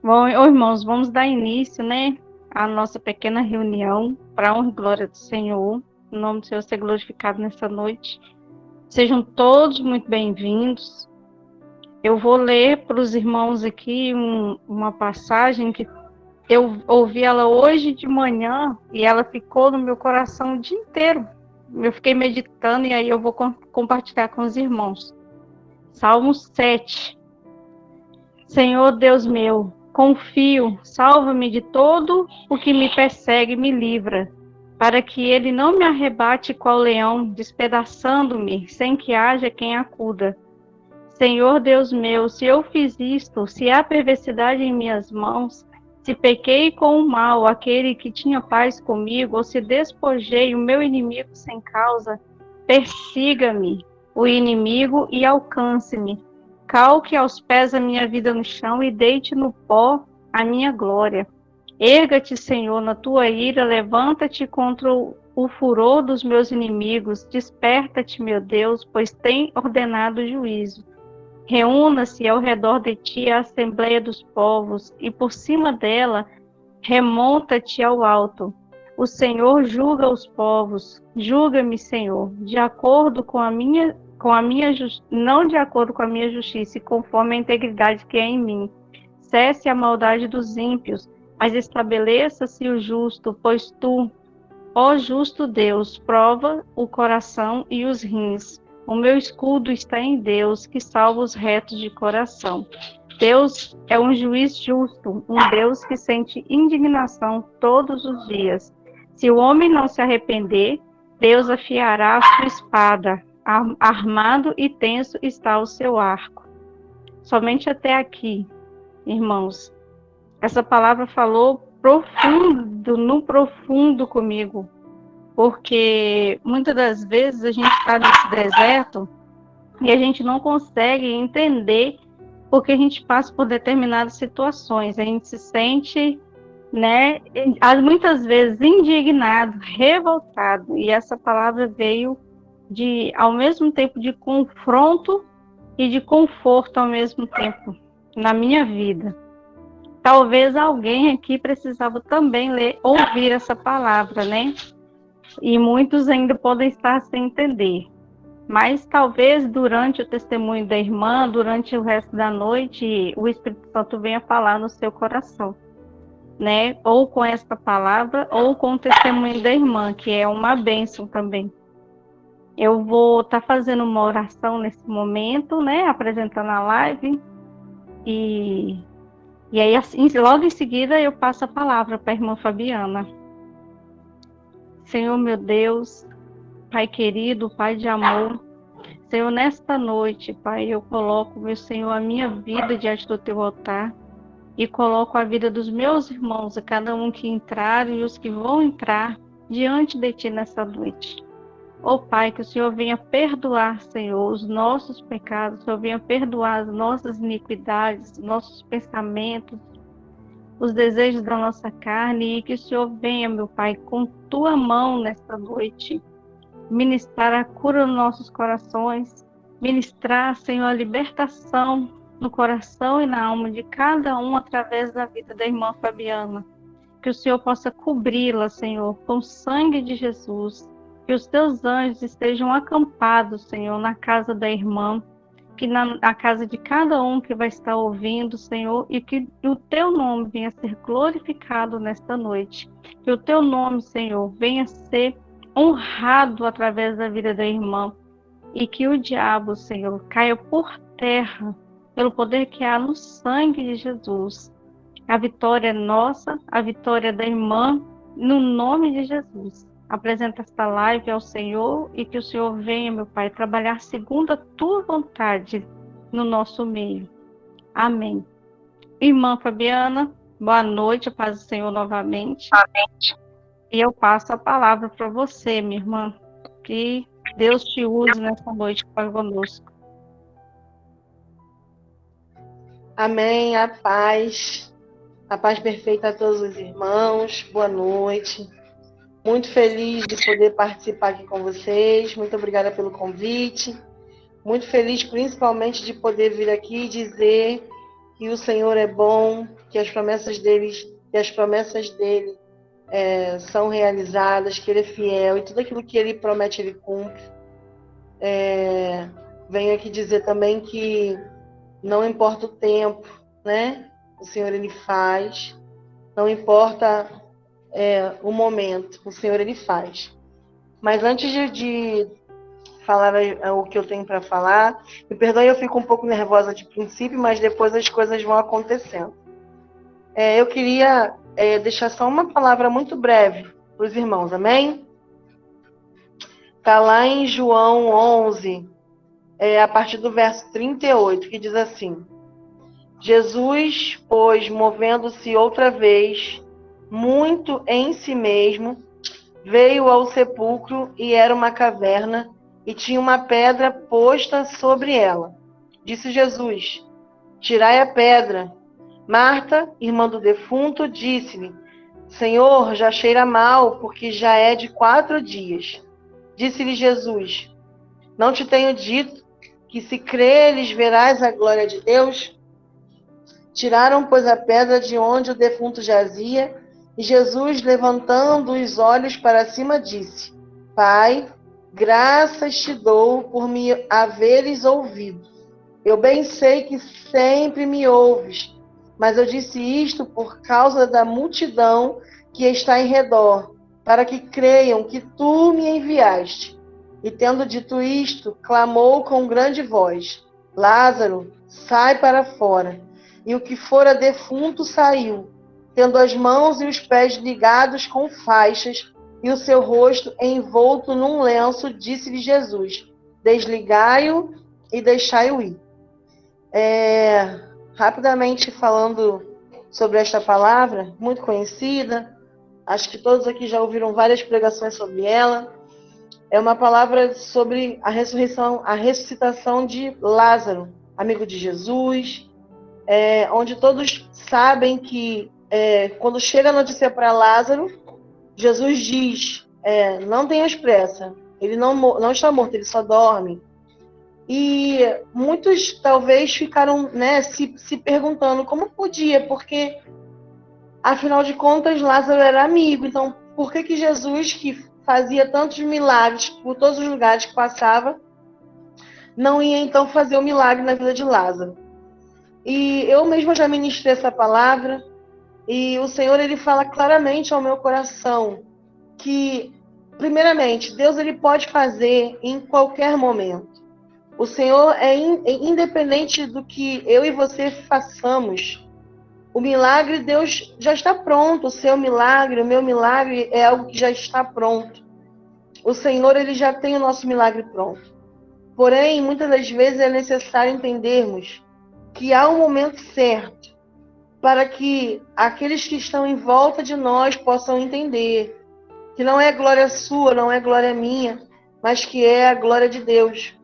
Bom, irmãos, vamos dar início, né, à nossa pequena reunião, para a honra e glória do Senhor. O nome do Senhor seja glorificado nessa noite. Sejam todos muito bem-vindos. Eu vou ler para os irmãos aqui uma passagem que eu ouvi ela hoje de manhã e ela ficou no meu coração o dia inteiro. Eu fiquei meditando e aí eu vou compartilhar com os irmãos. Salmo 7. Senhor Deus meu, confio, salva-me de todo o que me persegue e me livra, para que ele não me arrebate qual leão, despedaçando-me, sem que haja quem acuda. Senhor Deus meu, se eu fiz isto, se há perversidade em minhas mãos, se pequei com o mal, aquele que tinha paz comigo, ou se despojei o meu inimigo sem causa, persiga-me o inimigo e alcance-me. Calque aos pés a minha vida no chão e deite no pó a minha glória. Erga-te, Senhor, na tua ira, levanta-te contra o furor dos meus inimigos. Desperta-te, meu Deus, pois tem ordenado juízo. Reúna-se ao redor de ti a assembleia dos povos, e por cima dela remonta-te ao alto. O Senhor julga os povos. Julga-me, Senhor, de acordo com a minha não de acordo com a minha justiça, e conforme a integridade que é em mim. Cesse a maldade dos ímpios, mas estabeleça-se o justo, pois tu, ó justo Deus, prova o coração e os rins. O meu escudo está em Deus, que salva os retos de coração. Deus é um juiz justo, um Deus que sente indignação todos os dias. Se o homem não se arrepender, Deus afiará a sua espada. Armado e tenso está o seu arco. Somente até aqui, irmãos. Essa palavra falou no profundo comigo, porque muitas das vezes a gente está nesse deserto e a gente não consegue entender porque a gente passa por determinadas situações. A gente se sente, né, muitas vezes indignado, revoltado, e essa palavra veio ao mesmo tempo de confronto e de conforto ao mesmo tempo na minha vida. Talvez alguém aqui precisava também ouvir essa palavra, né? E muitos ainda podem estar sem entender. Mas talvez durante o testemunho da irmã, durante o resto da noite, o Espírito Santo venha falar no seu coração, né? Ou com esta palavra, ou com o testemunho da irmã, que é uma bênção também. Eu vou estar fazendo uma oração nesse momento, né? Apresentando a live. E aí, assim, logo em seguida, eu passo a palavra para a irmã Fabiana. Senhor, meu Deus, Pai querido, Pai de amor, Senhor, nesta noite, Pai, eu coloco, meu Senhor, a minha vida diante do teu altar e coloco a vida dos meus irmãos, a cada um que entraram e os que vão entrar diante de ti nessa noite. Ó Pai, que o Senhor venha perdoar, Senhor, os nossos pecados, o Senhor venha perdoar as nossas iniquidades, nossos pensamentos, os desejos da nossa carne, e que o Senhor venha, meu Pai, com tua mão nesta noite, ministrar a cura nos nossos corações, ministrar, Senhor, a libertação no coração e na alma de cada um através da vida da irmã Fabiana. Que o Senhor possa cobri-la, Senhor, com o sangue de Jesus. Que os teus anjos estejam acampados, Senhor, na casa da irmã, que na casa de cada um que vai estar ouvindo, Senhor, e que o teu nome venha a ser glorificado nesta noite. Que o teu nome, Senhor, venha a ser honrado através da vida da irmã, e que o diabo, Senhor, caia por terra pelo poder que há no sangue de Jesus. A vitória é nossa, a vitória é da irmã, no nome de Jesus. Apresenta esta live ao Senhor e que o Senhor venha, meu Pai, trabalhar segundo a tua vontade no nosso meio. Amém. Irmã Fabiana, boa noite, a paz do Senhor novamente. Amém. E eu passo a palavra para você, minha irmã. Que Deus te use nessa noite conosco. Amém, a paz perfeita a todos os irmãos, boa noite. Muito feliz de poder participar aqui com vocês, muito obrigada pelo convite. Muito feliz principalmente de poder vir aqui e dizer que o Senhor é bom, que as promessas dele são realizadas, que Ele é fiel e tudo aquilo que Ele promete, Ele cumpre. Venho aqui dizer também que não importa o tempo, né? O Senhor, Ele faz. Não importa o momento, o Senhor, Ele faz. Mas antes de falar o que eu tenho para falar, me perdoe, eu fico um pouco nervosa de princípio, mas depois as coisas vão acontecendo. Eu queria deixar só uma palavra muito breve para os irmãos, amém? Está lá em João 11, a partir do verso 38, que diz assim: Jesus, pois, movendo-se outra vez, muito em si mesmo, veio ao sepulcro, e era uma caverna, e tinha uma pedra posta sobre ela. Disse Jesus: tirai a pedra. Marta, irmã do defunto, disse-lhe: Senhor, já cheira mal, porque já é de 4 dias. Disse-lhe Jesus: não te tenho dito que se creres verás a glória de Deus? Tiraram, pois, a pedra de onde o defunto jazia, e Jesus, levantando os olhos para cima, disse: Pai, graças te dou por me haveres ouvido. Eu bem sei que sempre me ouves, mas eu disse isto por causa da multidão que está em redor, para que creiam que tu me enviaste. E tendo dito isto, clamou com grande voz: Lázaro, sai para fora. E o que fora defunto saiu, tendo as mãos e os pés ligados com faixas, e o seu rosto envolto num lenço. Disse-lhe Jesus: desligai-o e deixai-o ir. Rapidamente falando sobre esta palavra, muito conhecida, acho que todos aqui já ouviram várias pregações sobre ela. É uma palavra sobre a ressurreição, a ressuscitação de Lázaro, amigo de Jesus, onde todos sabem que quando chega a notícia para Lázaro, Jesus diz: não tenhas pressa, ele não está morto, ele só dorme. E muitos talvez ficaram se perguntando como podia, porque afinal de contas Lázaro era amigo, então por que Jesus, que fazia tantos milagres por todos os lugares que passava, não ia então fazer o milagre na vida de Lázaro? E eu mesma já ministrei essa palavra, e o Senhor, ele fala claramente ao meu coração que, primeiramente, Deus, ele pode fazer em qualquer momento. O Senhor é independente do que eu e você façamos. O milagre, Deus já está pronto. O seu milagre, o meu milagre é algo que já está pronto. O Senhor, ele já tem o nosso milagre pronto. Porém, muitas das vezes é necessário entendermos que há um momento certo para que aqueles que estão em volta de nós possam entender que não é glória sua, não é glória minha, mas que é a glória de Deus.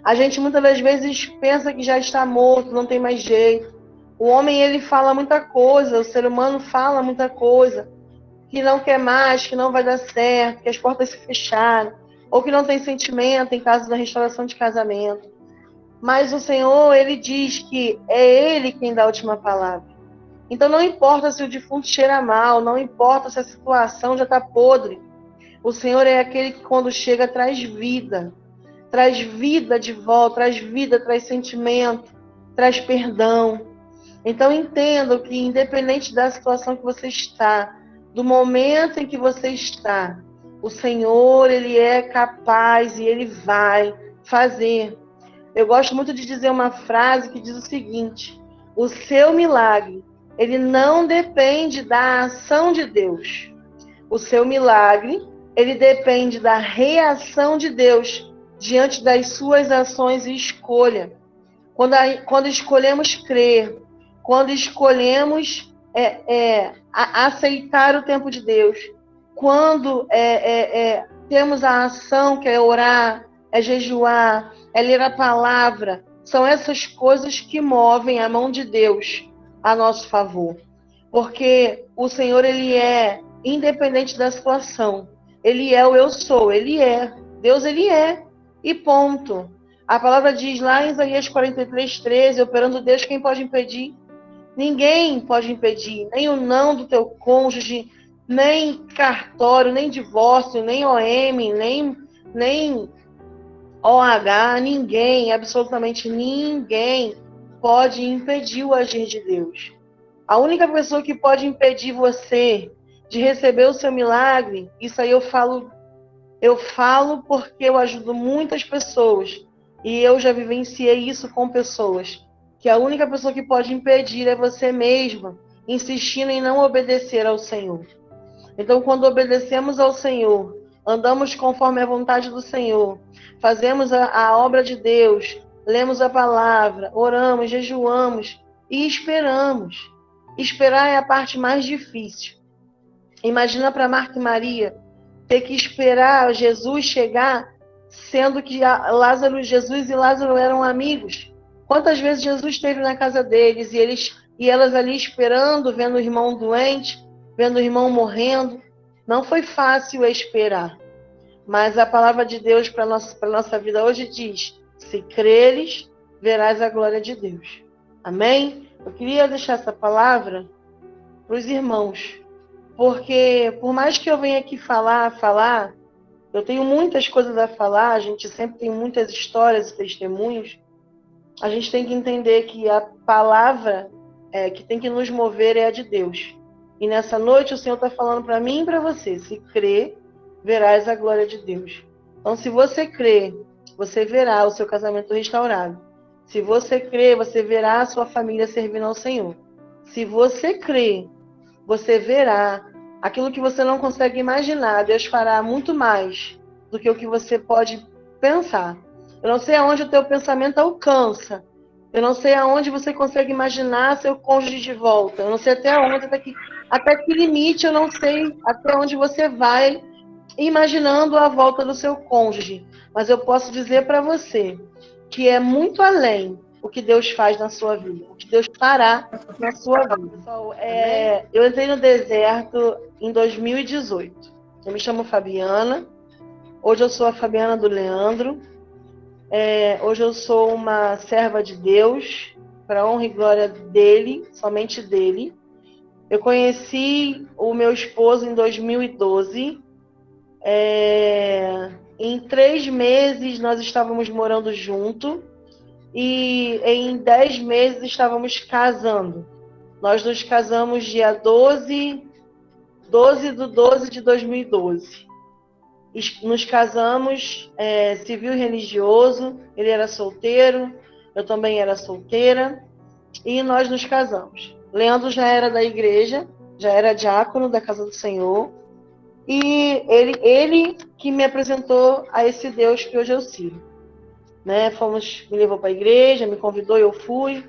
A gente muitas das vezes pensa que já está morto, não tem mais jeito. O homem, ele fala muita coisa, o ser humano fala muita coisa, que não quer mais, que não vai dar certo, que as portas se fecharam, ou que não tem sentimento em caso da restauração de casamento. Mas o Senhor, ele diz que é Ele quem dá a última palavra. Então não importa se o defunto cheira mal, não importa se a situação já está podre. O Senhor é aquele que quando chega traz vida de volta, traz vida, traz sentimento, traz perdão. Então entendam que independente da situação que você está, do momento em que você está, o Senhor, ele é capaz e ele vai fazer. Eu gosto muito de dizer uma frase que diz o seguinte: o seu milagre, ele não depende da ação de Deus. O seu milagre, ele depende da reação de Deus diante das suas ações e escolha. Quando escolhemos crer, quando escolhemos aceitar o tempo de Deus, quando temos a ação que é orar, é jejuar, é ler a palavra, são essas coisas que movem a mão de Deus a nosso favor. Porque o Senhor, ele é independente da situação. Ele é o eu sou, ele é. Deus, ele é. E ponto. A palavra diz lá em Isaías 43:13, operando Deus, quem pode impedir? Ninguém pode impedir, nem o não do teu cônjuge, nem cartório, nem divórcio, nem OM, nem OH, ninguém, absolutamente ninguém pode impedir o agir de Deus. A única pessoa que pode impedir você de receber o seu milagre, isso aí eu falo porque eu ajudo muitas pessoas e eu já vivenciei isso com pessoas, que a única pessoa que pode impedir é você mesma, insistindo em não obedecer ao Senhor. Então, quando obedecemos ao Senhor, andamos conforme a vontade do Senhor, fazemos a obra de Deus, lemos a palavra, oramos, jejuamos e esperamos. Esperar é a parte mais difícil. Imagina para Marta e Maria ter que esperar Jesus chegar, sendo que Jesus e Lázaro eram amigos. Quantas vezes Jesus esteve na casa deles e elas ali esperando, vendo o irmão doente, vendo o irmão morrendo. Não foi fácil esperar. Mas a palavra de Deus para a nossa vida hoje diz: se creres, verás a glória de Deus. Amém? Eu queria deixar essa palavra para os irmãos. Porque, por mais que eu venha aqui falar, eu tenho muitas coisas a falar, a gente sempre tem muitas histórias e testemunhos. A gente tem que entender que a palavra que tem que nos mover é a de Deus. E nessa noite o Senhor está falando para mim e para você: se crer, verás a glória de Deus. Então, se você crer, você verá o seu casamento restaurado. Se você crer, você verá a sua família servindo ao Senhor. Se você crer, você verá aquilo que você não consegue imaginar. Deus fará muito mais do que o que você pode pensar. Eu não sei aonde o teu pensamento alcança. Eu não sei aonde você consegue imaginar seu cônjuge de volta. Eu não sei até onde, até que limite, eu não sei até onde você vai imaginando a volta do seu cônjuge. Mas eu posso dizer para você que é muito além o que Deus faz na sua vida, o que Deus fará na sua vida. Pessoal, eu entrei no deserto em 2018. Eu me chamo Fabiana. Hoje eu sou a Fabiana do Leandro. Hoje eu sou uma serva de Deus, para a honra e glória dele, somente dele. Eu conheci o meu esposo em 2012. Em 3 meses nós estávamos morando juntos. E em 10 meses estávamos casando. Nós nos casamos dia 12 de 12 de 2012. Nos casamos civil e religioso. Ele era solteiro, eu também era solteira. E nós nos casamos. Leandro já era da igreja, já era diácono da Casa do Senhor. E ele que me apresentou a esse Deus que hoje eu sirvo. Me levou para a igreja, me convidou e eu fui.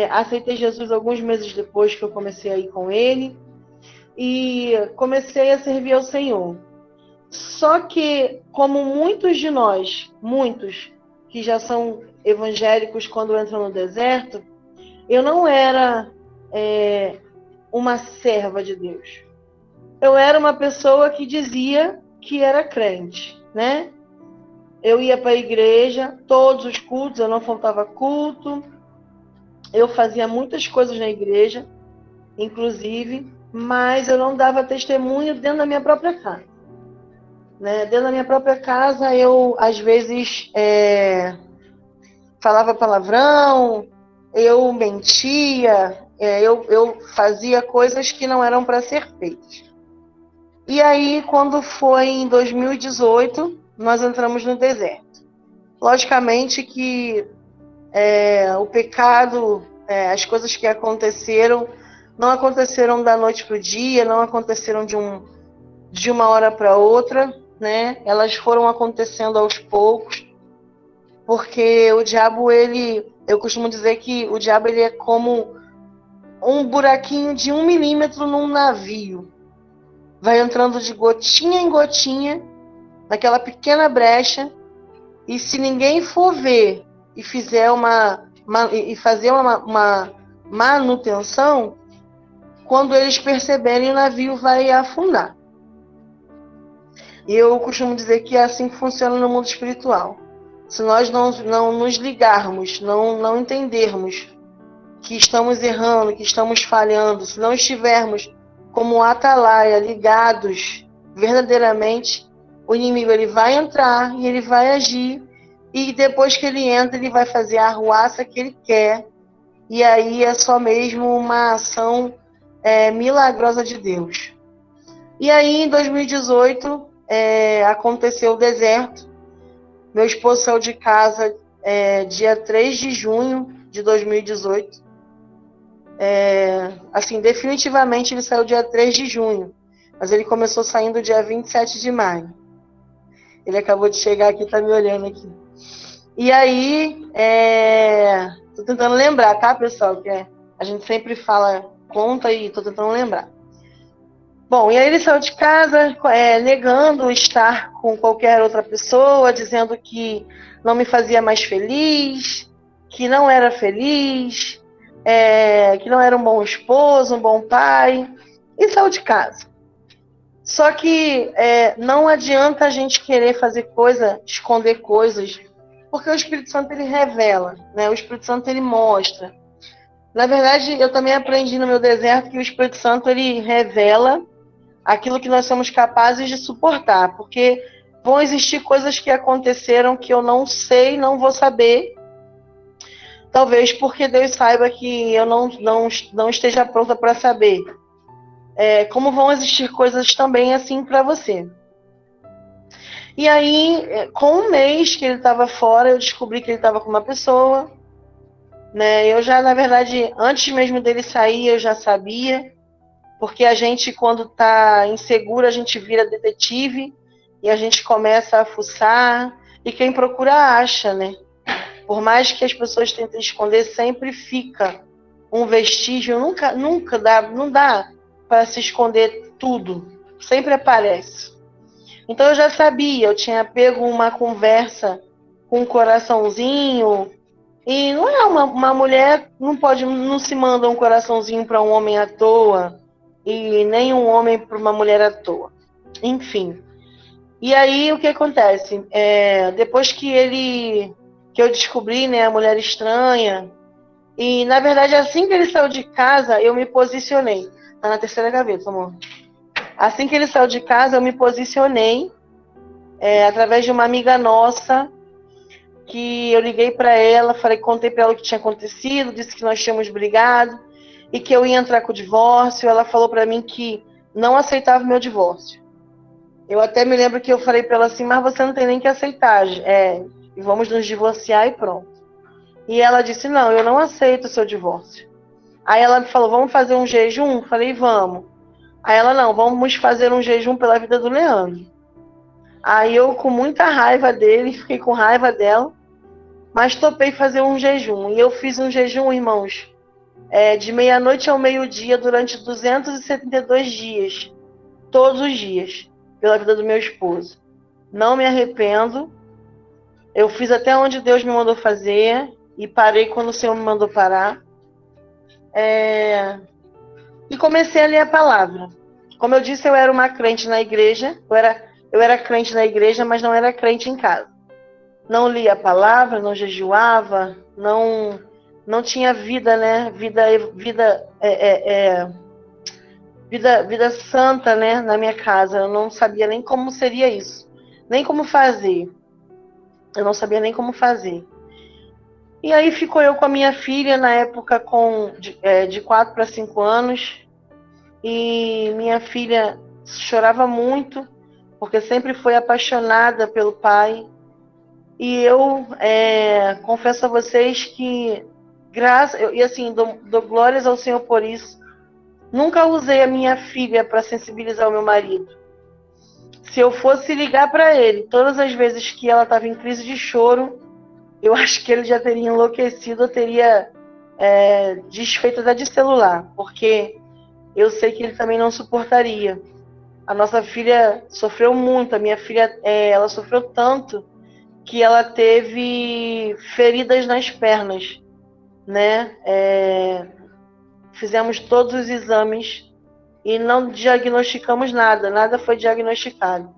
Aceitei Jesus alguns meses depois que eu comecei a ir com ele. E comecei a servir ao Senhor. Só que, como muitos de nós, muitos que já são evangélicos quando entram no deserto, eu não era uma serva de Deus. Eu era uma pessoa que dizia que era crente, né? Eu ia para a igreja, todos os cultos, eu não faltava culto. Eu fazia muitas coisas na igreja, inclusive, mas eu não dava testemunho dentro da minha própria casa. Dentro da minha própria casa, eu, às vezes, falava palavrão, eu mentia, eu fazia coisas que não eram para ser feitas. E aí, quando foi em 2018, nós entramos no deserto. Logicamente que o pecado, as coisas que aconteceram, não aconteceram da noite para o dia, não aconteceram de uma hora para outra, né? Elas foram acontecendo aos poucos, porque o diabo, eu costumo dizer que o diabo ele é como um buraquinho de 1 milímetro num navio. Vai entrando de gotinha em gotinha, naquela pequena brecha, e se ninguém for ver e fizer fazer uma manutenção, quando eles perceberem, o navio vai afundar. E eu costumo dizer que é assim que funciona no mundo espiritual. se nós não nos ligarmos, não entendermos que estamos errando, que estamos falhando, se não estivermos como atalaia, ligados verdadeiramente, o inimigo ele vai entrar e ele vai agir, e depois que ele entra, ele vai fazer a arruaça que ele quer, e aí é só mesmo uma ação milagrosa de Deus. E aí, em 2018, aconteceu o deserto. Meu esposo saiu de casa dia 3 de junho de 2018. Assim, definitivamente ele saiu dia 3 de junho, mas ele começou saindo dia 27 de maio. Ele acabou de chegar aqui, tá me olhando aqui. E aí, tô tentando lembrar, tá, pessoal? Que a gente sempre fala, conta e tô tentando lembrar. Bom, e aí ele saiu de casa negando estar com qualquer outra pessoa, dizendo que não me fazia mais feliz, que não era feliz, que não era um bom esposo, um bom pai, e saiu de casa. Só que não adianta a gente querer fazer coisa, esconder coisas, porque o Espírito Santo ele revela, né? O Espírito Santo ele mostra. Na verdade, eu também aprendi no meu deserto que o Espírito Santo ele revela aquilo que nós somos capazes de suportar, porque vão existir coisas que aconteceram que eu não sei, não vou saber, talvez porque Deus saiba que eu não esteja pronta para saber. Como vão existir coisas também assim para você. E aí, com um mês que ele estava fora, eu descobri que ele estava com uma pessoa, né? Eu já, na verdade, antes mesmo dele sair, eu já sabia, porque a gente, quando está inseguro, a gente vira detetive e a gente começa a fuçar, e quem procura acha, né? Por mais que as pessoas tentem esconder, sempre fica um vestígio, nunca dá, não dá para se esconder tudo, sempre aparece. Então eu já sabia, eu tinha pego uma conversa com um coraçãozinho, e não é uma mulher, não se manda um coraçãozinho para um homem à toa, e nem um homem para uma mulher à toa. Enfim. E aí o que acontece? Depois que eu descobri, né, a mulher estranha, e na verdade assim que ele saiu de casa, eu me posicionei. Tá na terceira gaveta, amor. Assim que ele saiu de casa, eu me posicionei através de uma amiga nossa, que eu liguei para ela, contei para ela o que tinha acontecido, disse que nós tínhamos brigado e que eu ia entrar com o divórcio. Ela falou para mim que não aceitava o meu divórcio. Eu até me lembro que eu falei para ela assim, mas você não tem nem que aceitar, vamos nos divorciar e pronto. E ela disse, não, eu não aceito o seu divórcio. Aí ela me falou, vamos fazer um jejum? Falei, vamos. Aí ela, não, vamos fazer um jejum pela vida do Leandro. Aí eu, com muita raiva dele, fiquei com raiva dela, mas topei fazer um jejum. E eu fiz um jejum, irmãos, de meia-noite ao meio-dia, durante 272 dias. Todos os dias, pela vida do meu esposo. Não me arrependo. Eu fiz até onde Deus me mandou fazer e parei quando o Senhor me mandou parar. E comecei a ler a palavra. Como eu disse, eu era uma crente na igreja. Eu era crente na igreja, mas não era crente em casa. Não lia a palavra, não jejuava, não tinha vida, né? Vida santa, né? Na minha casa. Eu não sabia nem como seria isso, nem como fazer. Eu não sabia nem como fazer. E aí ficou eu com a minha filha, na época de 4 para 5 anos. E minha filha chorava muito, porque sempre foi apaixonada pelo pai. E eu confesso a vocês que, dou glórias ao Senhor por isso. Nunca usei a minha filha para sensibilizar o meu marido. Se eu fosse ligar para ele todas as vezes que ela estava em crise de choro, eu acho que ele já teria enlouquecido, ou teria desfeito até de celular, porque eu sei que ele também não suportaria. A nossa filha sofreu muito, a minha filha ela sofreu tanto que ela teve feridas nas pernas, né? Fizemos todos os exames e não diagnosticamos nada foi diagnosticado.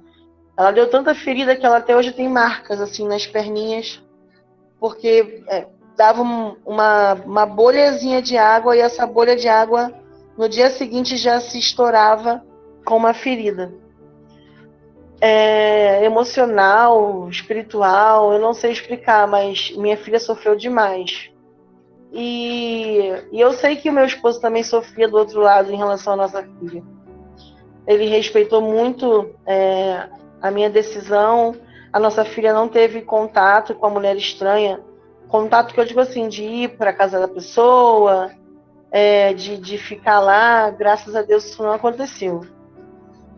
Ela deu tanta ferida que ela até hoje tem marcas assim nas perninhas, porque dava uma bolhazinha de água e essa bolha de água no dia seguinte já se estourava com uma ferida. Emocional, espiritual, eu não sei explicar, mas minha filha sofreu demais. E eu sei que o meu esposo também sofria do outro lado em relação à nossa filha. Ele respeitou muito a minha decisão. A nossa filha não teve contato com a mulher estranha. Contato que eu digo assim, de ir para a casa da pessoa, de ficar lá. Graças a Deus isso não aconteceu.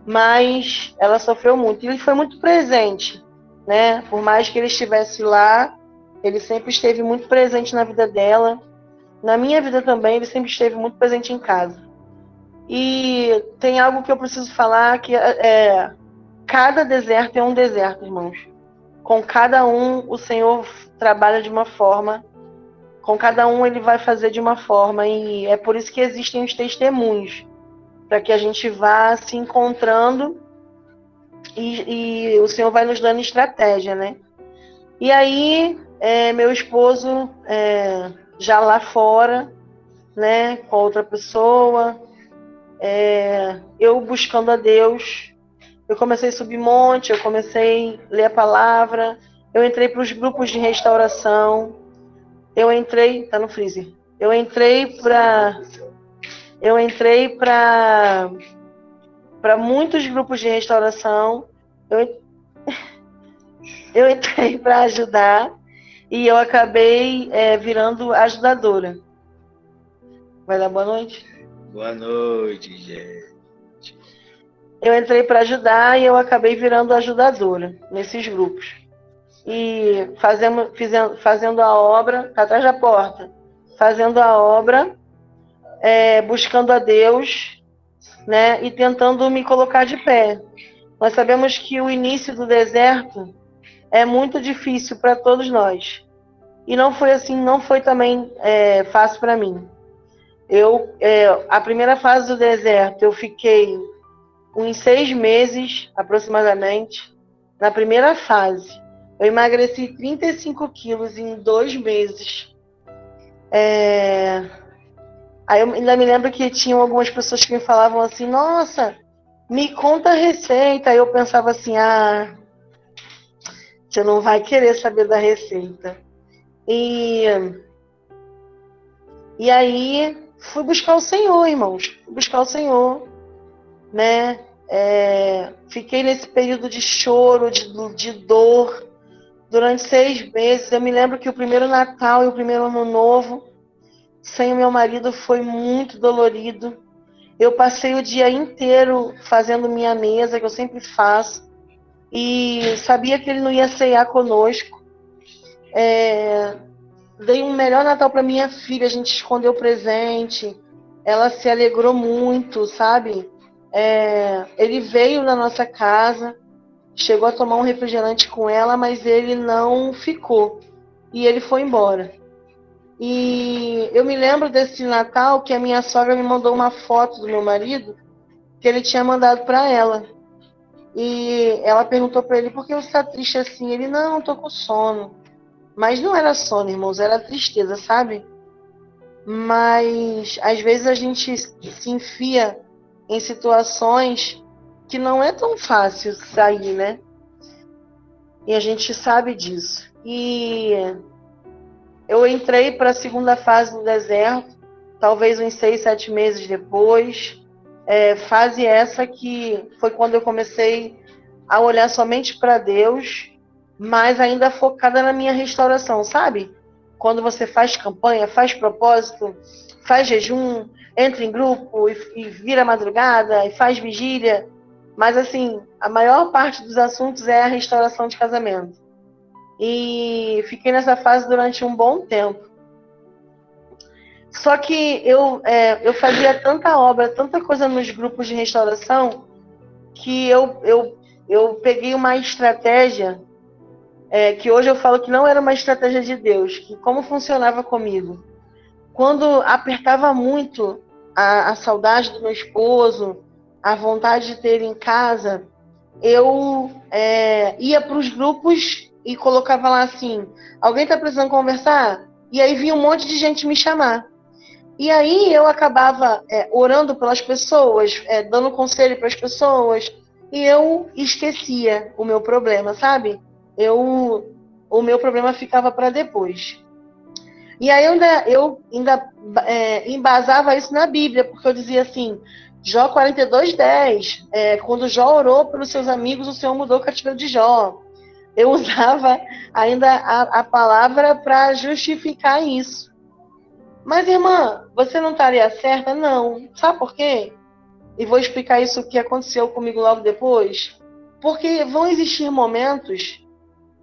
Mas ela sofreu muito. E ele foi muito presente, né? Por mais que ele estivesse lá, ele sempre esteve muito presente na vida dela. Na minha vida também, ele sempre esteve muito presente em casa. E tem algo que eu preciso falar, que cada deserto é um deserto, irmãos. Com cada um, o Senhor trabalha de uma forma. Com cada um, ele vai fazer de uma forma. E é por isso que existem os testemunhos. Para que a gente vá se encontrando e o Senhor vai nos dando estratégia, né? E aí, meu esposo já lá fora, né, com outra pessoa, eu buscando a Deus, eu comecei a subir monte, eu comecei a ler a palavra, eu entrei para os grupos de restauração, tá no freezer, eu entrei para muitos grupos de restauração, eu entrei para ajudar e eu acabei virando ajudadora. Vai dar boa noite? Boa noite, gente. Eu entrei para ajudar e eu acabei virando ajudadora nesses grupos. E fazendo a obra, atrás da porta, fazendo a obra, buscando a Deus, né, e tentando me colocar de pé. Nós sabemos que o início do deserto é muito difícil para todos nós. E não foi assim, não foi também fácil para mim. A primeira fase do deserto, eu fiquei uns 6 meses, aproximadamente, na primeira fase. Eu emagreci 35 quilos em 2 meses. Aí eu ainda me lembro que tinham algumas pessoas que me falavam assim, nossa, me conta a receita. Aí eu pensava assim, você não vai querer saber da receita. E aí fui buscar o Senhor, irmãos. Fui buscar o Senhor, né? Fiquei nesse período de choro, de dor, durante 6 meses. Eu me lembro que o primeiro Natal e o primeiro Ano Novo, sem o meu marido, foi muito dolorido. Eu passei o dia inteiro fazendo minha mesa, que eu sempre faço, e sabia que ele não ia ceiar conosco. Dei um melhor Natal para minha filha, a gente escondeu o presente, ela se alegrou muito, sabe? Ele veio na nossa casa, chegou a tomar um refrigerante com ela, mas ele não ficou. E ele foi embora. E eu me lembro desse Natal que a minha sogra me mandou uma foto do meu marido que ele tinha mandado para ela. E ela perguntou para ele, por que você está triste assim? Ele, não, tô com sono. Mas não era sono, irmãos, era tristeza, sabe? Mas às vezes a gente se enfia em situações que não é tão fácil sair, né? E a gente sabe disso. E eu entrei para a segunda fase do deserto, talvez uns 6, 7 meses depois. Fase essa que foi quando eu comecei a olhar somente para Deus, mas ainda focada na minha restauração, sabe? Quando você faz campanha, faz propósito, faz jejum, entra em grupo e vira madrugada e faz vigília. Mas assim, a maior parte dos assuntos é a restauração de casamento. E fiquei nessa fase durante um bom tempo. Só que eu fazia tanta obra, tanta coisa nos grupos de restauração, que eu peguei uma estratégia que hoje eu falo que não era uma estratégia de Deus, que como funcionava comigo. Quando apertava muito a saudade do meu esposo, a vontade de ter ele em casa, eu ia para os grupos e colocava lá assim, alguém está precisando conversar? E aí vinha um monte de gente me chamar. E aí eu acabava orando pelas pessoas, dando conselho para as pessoas, e eu esquecia o meu problema, sabe? O meu problema ficava para depois. E aí eu ainda embasava isso na Bíblia, porque eu dizia assim, Jó 42:10, quando Jó orou pelos seus amigos, o Senhor mudou o cativeiro de Jó. Eu usava ainda a palavra para justificar isso. Mas, irmã, você não estaria certa? Não. Sabe por quê? E vou explicar isso que aconteceu comigo logo depois. Porque vão existir momentos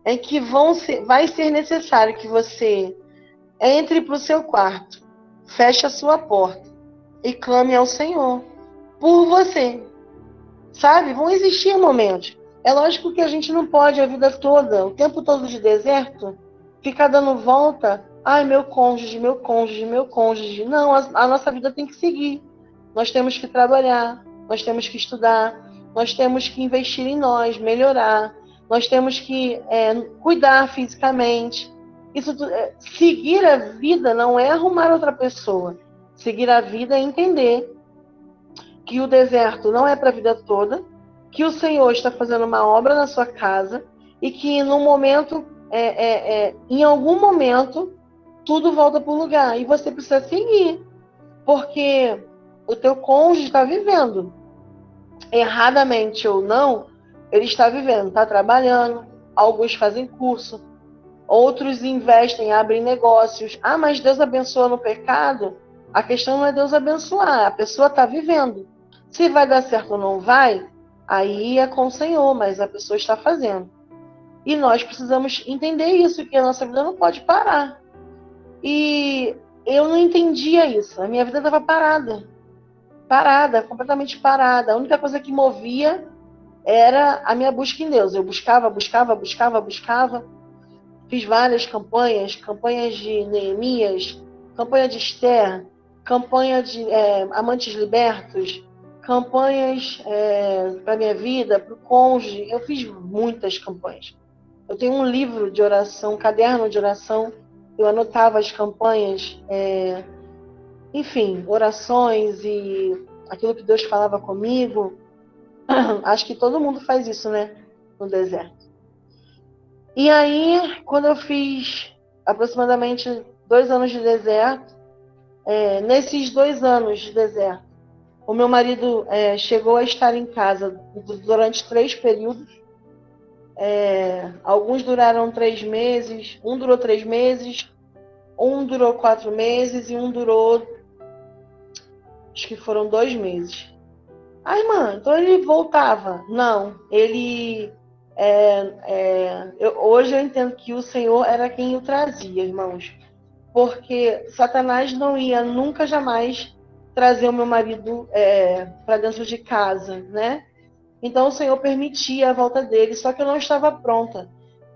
em que vai ser necessário que você entre para o seu quarto, feche a sua porta e clame ao Senhor por você. Sabe? Vão existir momentos. É lógico que a gente não pode a vida toda, o tempo todo de deserto, ficar dando volta. Ai, meu cônjuge, meu cônjuge, meu cônjuge. Não, a nossa vida tem que seguir. Nós temos que trabalhar, nós temos que estudar, nós temos que investir em nós, melhorar, nós temos que cuidar fisicamente. Seguir a vida não é arrumar outra pessoa. Seguir a vida é entender que o deserto não é para a vida toda, que o Senhor está fazendo uma obra na sua casa e que no momento, em algum momento, tudo volta para o lugar e você precisa seguir, porque o teu cônjuge está vivendo, erradamente ou não, ele está vivendo, está trabalhando, alguns fazem curso, outros investem, abrem negócios. Ah, mas Deus abençoa no pecado? A questão não é Deus abençoar, a pessoa está vivendo. Se vai dar certo ou não vai, aí é com o Senhor, mas a pessoa está fazendo. E nós precisamos entender isso, que a nossa vida não pode parar. E eu não entendia isso. A minha vida estava parada, completamente parada. A única coisa que movia era a minha busca em Deus. Eu buscava. Fiz várias campanhas de Neemias, campanha de Esther, campanha de Amantes Libertos, campanhas para minha vida, para o cônjuge. Eu fiz muitas campanhas. Eu tenho um livro de oração, um caderno de oração. Eu anotava as campanhas, enfim, orações e aquilo que Deus falava comigo. Acho que todo mundo faz isso, né? No deserto. E aí, quando eu fiz aproximadamente 2 anos de deserto, nesses 2 anos de deserto, o meu marido chegou a estar em casa durante 3 períodos. Alguns duraram 3 meses, um durou 3 meses, um durou 4 meses e um durou, acho que foram 2 meses. Ah, irmã, então ele voltava? Não, ele... hoje eu entendo que o Senhor era quem o trazia, irmãos. Porque Satanás não ia nunca, jamais trazer o meu marido para dentro de casa, né? Então o Senhor permitia a volta dele, só que eu não estava pronta.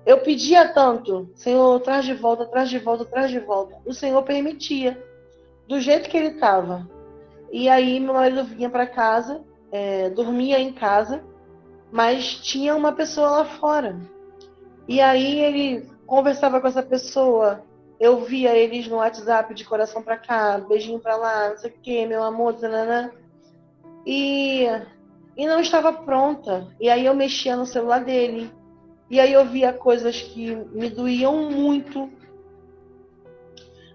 Eu pedia tanto, Senhor, traz de volta, traz de volta, traz de volta. O Senhor permitia, do jeito que ele estava. E aí meu marido vinha para casa, dormia em casa, mas tinha uma pessoa lá fora. E aí ele conversava com essa pessoa, eu via eles no WhatsApp de coração para cá, beijinho para lá, não sei o que, meu amor, tanana. E não estava pronta. E aí eu mexia no celular dele. E aí eu via coisas que me doíam muito.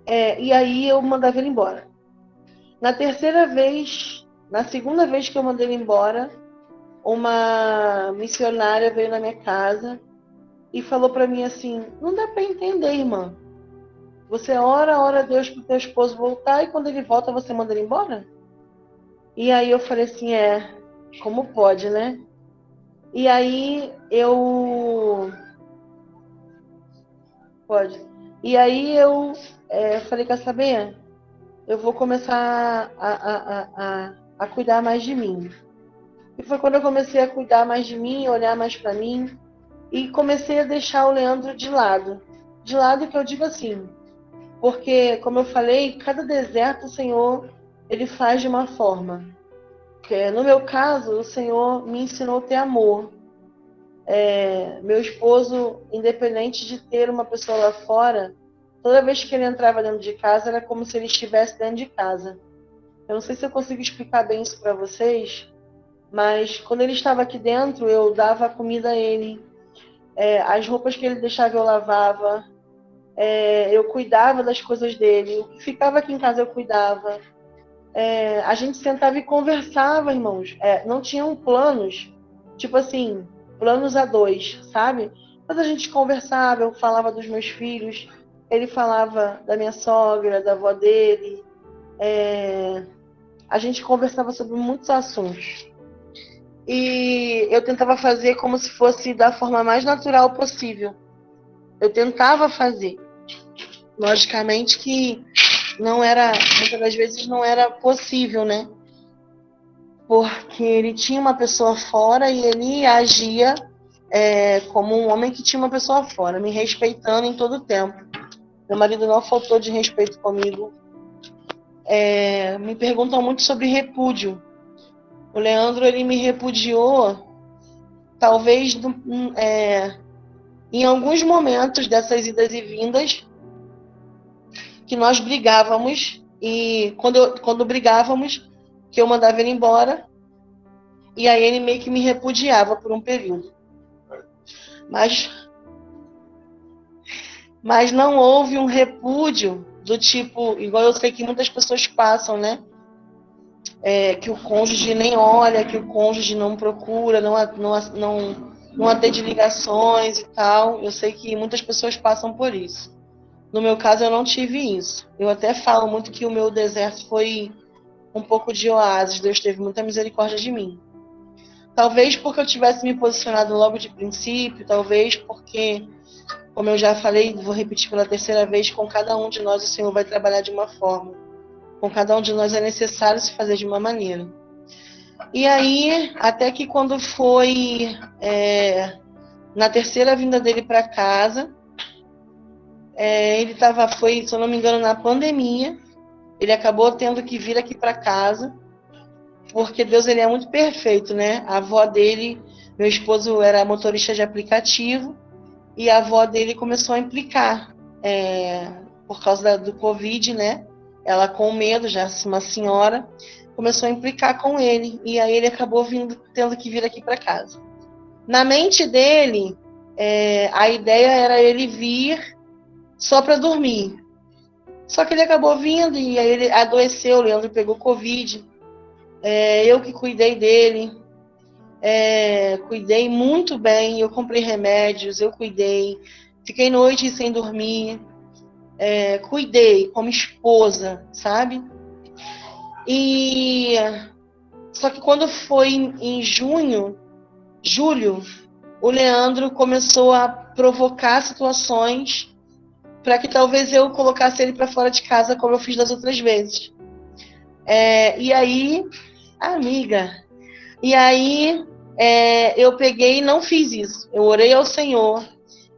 E aí eu mandava ele embora. Na segunda vez que eu mandei ele embora, uma missionária veio na minha casa e falou para mim assim, não dá para entender, irmã. Você ora a Deus para o teu esposo voltar e quando ele volta você manda ele embora? E aí eu falei assim, como pode, né? E aí E aí eu falei, quer saber? Eu vou começar a cuidar mais de mim. E foi quando eu comecei a cuidar mais de mim, olhar mais para mim, e comecei a deixar o Leandro de lado. De lado que eu digo assim, porque, como eu falei, cada deserto o Senhor, ele faz de uma forma. Porque, no meu caso, o Senhor me ensinou a ter amor. Meu esposo, independente de ter uma pessoa lá fora, toda vez que ele entrava dentro de casa, era como se ele estivesse dentro de casa. Eu não sei se eu consigo explicar bem isso para vocês, mas quando ele estava aqui dentro, eu dava comida a ele, as roupas que ele deixava eu lavava, eu cuidava das coisas dele, o que ficava aqui em casa eu cuidava. A gente sentava e conversava, irmãos. Não tinham planos, tipo assim, planos a dois, sabe? Mas a gente conversava, eu falava dos meus filhos, ele falava da minha sogra, da avó dele. A gente conversava sobre muitos assuntos. E eu tentava fazer como se fosse da forma mais natural possível. Eu tentava fazer. Logicamente que não era, muitas das vezes não era possível, né? Porque ele tinha uma pessoa fora e ele agia como um homem que tinha uma pessoa fora, me respeitando em todo o tempo. Meu marido não faltou de respeito comigo. Me perguntam muito sobre repúdio. O Leandro, ele me repudiou, talvez em alguns momentos dessas idas e vindas, que nós brigávamos, e quando brigávamos, que eu mandava ele embora, e aí ele meio que me repudiava por um período. Mas não houve um repúdio do tipo, igual eu sei que muitas pessoas passam, né? Que o cônjuge nem olha, que o cônjuge não procura, não atende ligações e tal. Eu sei que muitas pessoas passam por isso. No meu caso, eu não tive isso. Eu até falo muito que o meu deserto foi um pouco de oásis. Deus teve muita misericórdia de mim. Talvez porque eu tivesse me posicionado logo de princípio, talvez porque, como eu já falei, vou repetir pela terceira vez, com cada um de nós o Senhor vai trabalhar de uma forma. Com cada um de nós é necessário se fazer de uma maneira. E aí, até que quando foi na terceira vinda dele para casa, ele foi, se eu não me engano, na pandemia, ele acabou tendo que vir aqui para casa, porque Deus, ele é muito perfeito, né? A avó dele, meu esposo era motorista de aplicativo, e a avó dele começou a implicar, por causa do Covid, né? Ela com medo, já uma senhora, começou a implicar com ele, e aí ele acabou tendo que vir aqui para casa. Na mente dele, a ideia era ele vir só para dormir. Só que ele acabou vindo e aí ele adoeceu, o Leandro pegou Covid. Eu que cuidei dele, cuidei muito bem, eu comprei remédios, eu cuidei, fiquei noites sem dormir, cuidei como esposa, sabe? E só que quando foi em julho, o Leandro começou a provocar situações para que talvez eu colocasse ele para fora de casa, como eu fiz das outras vezes. E aí, eu peguei e não fiz isso. Eu orei ao Senhor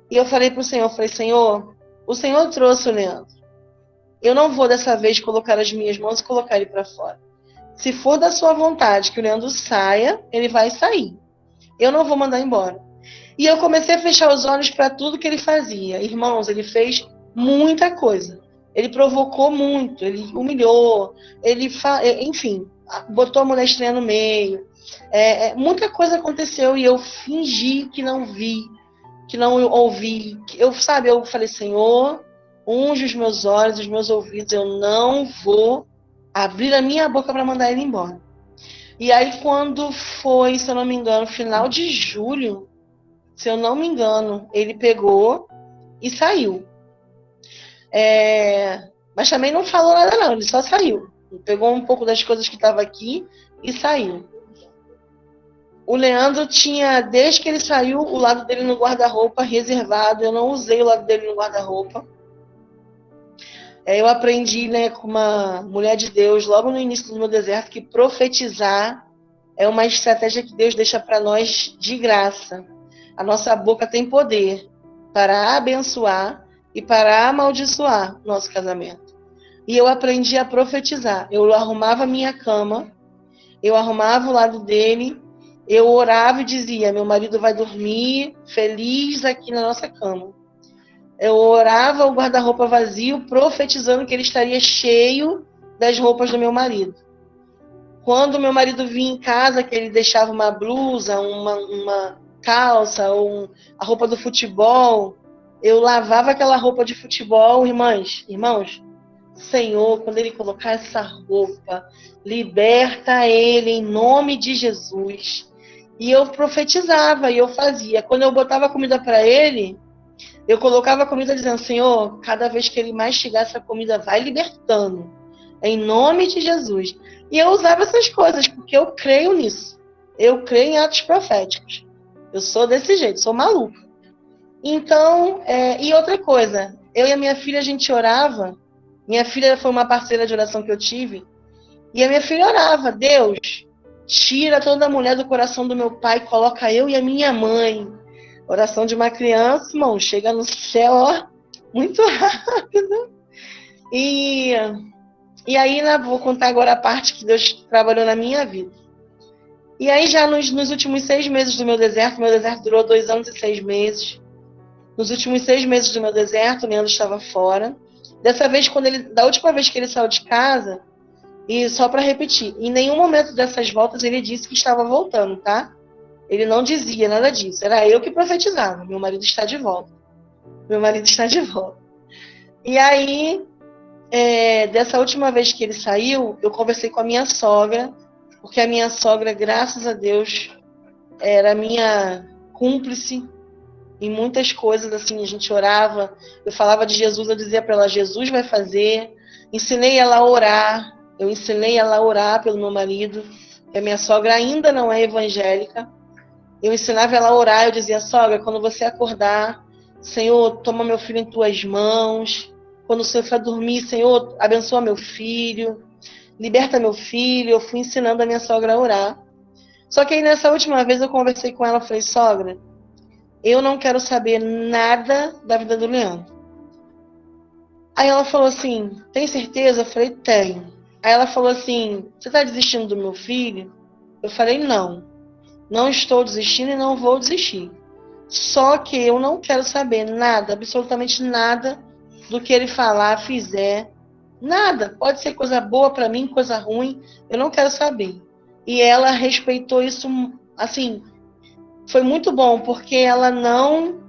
e eu falei para o Senhor, Senhor, o Senhor trouxe o Leandro. Eu não vou dessa vez colocar as minhas mãos e colocar ele para fora. Se for da sua vontade que o Leandro saia, ele vai sair. Eu não vou mandar embora. E eu comecei a fechar os olhos para tudo que ele fazia. Irmãos, ele fez muita coisa. Ele provocou muito, ele humilhou, enfim, botou a mulher estranha no meio. Muita coisa aconteceu e eu fingi que não vi, que não ouvi. Eu falei, Senhor, unge os meus olhos, os meus ouvidos, eu não vou abrir a minha boca para mandar ele embora. E aí quando foi, se eu não me engano, final de julho, se eu não me engano, ele pegou e saiu. Mas também não falou nada não, ele só saiu. Ele pegou um pouco das coisas que estavam aqui e saiu. O Leandro tinha, desde que ele saiu, o lado dele no guarda-roupa reservado. Eu não usei o lado dele no guarda-roupa. Eu aprendi, né, com uma mulher de Deus, logo no início do meu deserto, que profetizar é uma estratégia que Deus deixa para nós de graça. A nossa boca tem poder para abençoar e para amaldiçoar nosso casamento. E eu aprendi a profetizar. Eu arrumava a minha cama, eu arrumava o lado dele eu orava e dizia, meu marido vai dormir feliz aqui na nossa cama. Eu orava o guarda-roupa vazio, profetizando que ele estaria cheio das roupas do meu marido. Quando meu marido vinha em casa, que ele deixava uma blusa, uma calça, ou a roupa do futebol, eu lavava aquela roupa de futebol, irmãos, Senhor, quando ele colocar essa roupa, liberta ele em nome de Jesus. E eu profetizava, e eu fazia. Quando eu botava comida para ele, eu colocava a comida dizendo, Senhor, cada vez que ele mastigar essa comida, vai libertando. Em nome de Jesus. E eu usava essas coisas, porque eu creio nisso. Eu creio em atos proféticos. Eu sou desse jeito, sou maluca. Então, e outra coisa, eu e a minha filha, a gente orava. Minha filha foi uma parceira de oração que eu tive. E a minha filha orava, Deus, tira toda mulher do coração do meu pai, coloca eu e a minha mãe. Oração de uma criança, irmão, chega no céu, ó, muito rápido. E aí, vou contar agora a parte que Deus trabalhou na minha vida. E aí, já nos últimos 6 meses do meu deserto durou 2 anos e 6 meses. Nos últimos 6 meses do meu deserto, o Leandro estava fora. Dessa vez, da última vez que ele saiu de casa, e só para repetir, em nenhum momento dessas voltas ele disse que estava voltando, tá? Ele não dizia nada disso. Era eu que profetizava. Meu marido está de volta. Meu marido está de volta. E aí, dessa última vez que ele saiu, eu conversei com a minha sogra, porque a minha sogra, graças a Deus, era minha cúmplice em muitas coisas, assim, a gente orava, eu falava de Jesus, eu dizia para ela, Jesus vai fazer, ensinei ela a orar, eu ensinei ela a orar pelo meu marido, que a minha sogra ainda não é evangélica, eu ensinava ela a orar, eu dizia, sogra, quando você acordar, Senhor, toma meu filho em tuas mãos, quando o Senhor for dormir, Senhor, abençoa meu filho, liberta meu filho, eu fui ensinando a minha sogra a orar. Só que aí nessa última vez eu conversei com ela, falei, sogra, eu não quero saber nada da vida do Leandro. Aí ela falou assim, tem certeza? Eu falei, tenho. Aí ela falou assim, você está desistindo do meu filho? Eu falei, não estou desistindo e não vou desistir. Só que eu não quero saber nada, absolutamente nada do que ele falar, fizer. Nada. Pode ser coisa boa para mim, coisa ruim. Eu não quero saber. E ela respeitou isso, assim, foi muito bom, porque ela não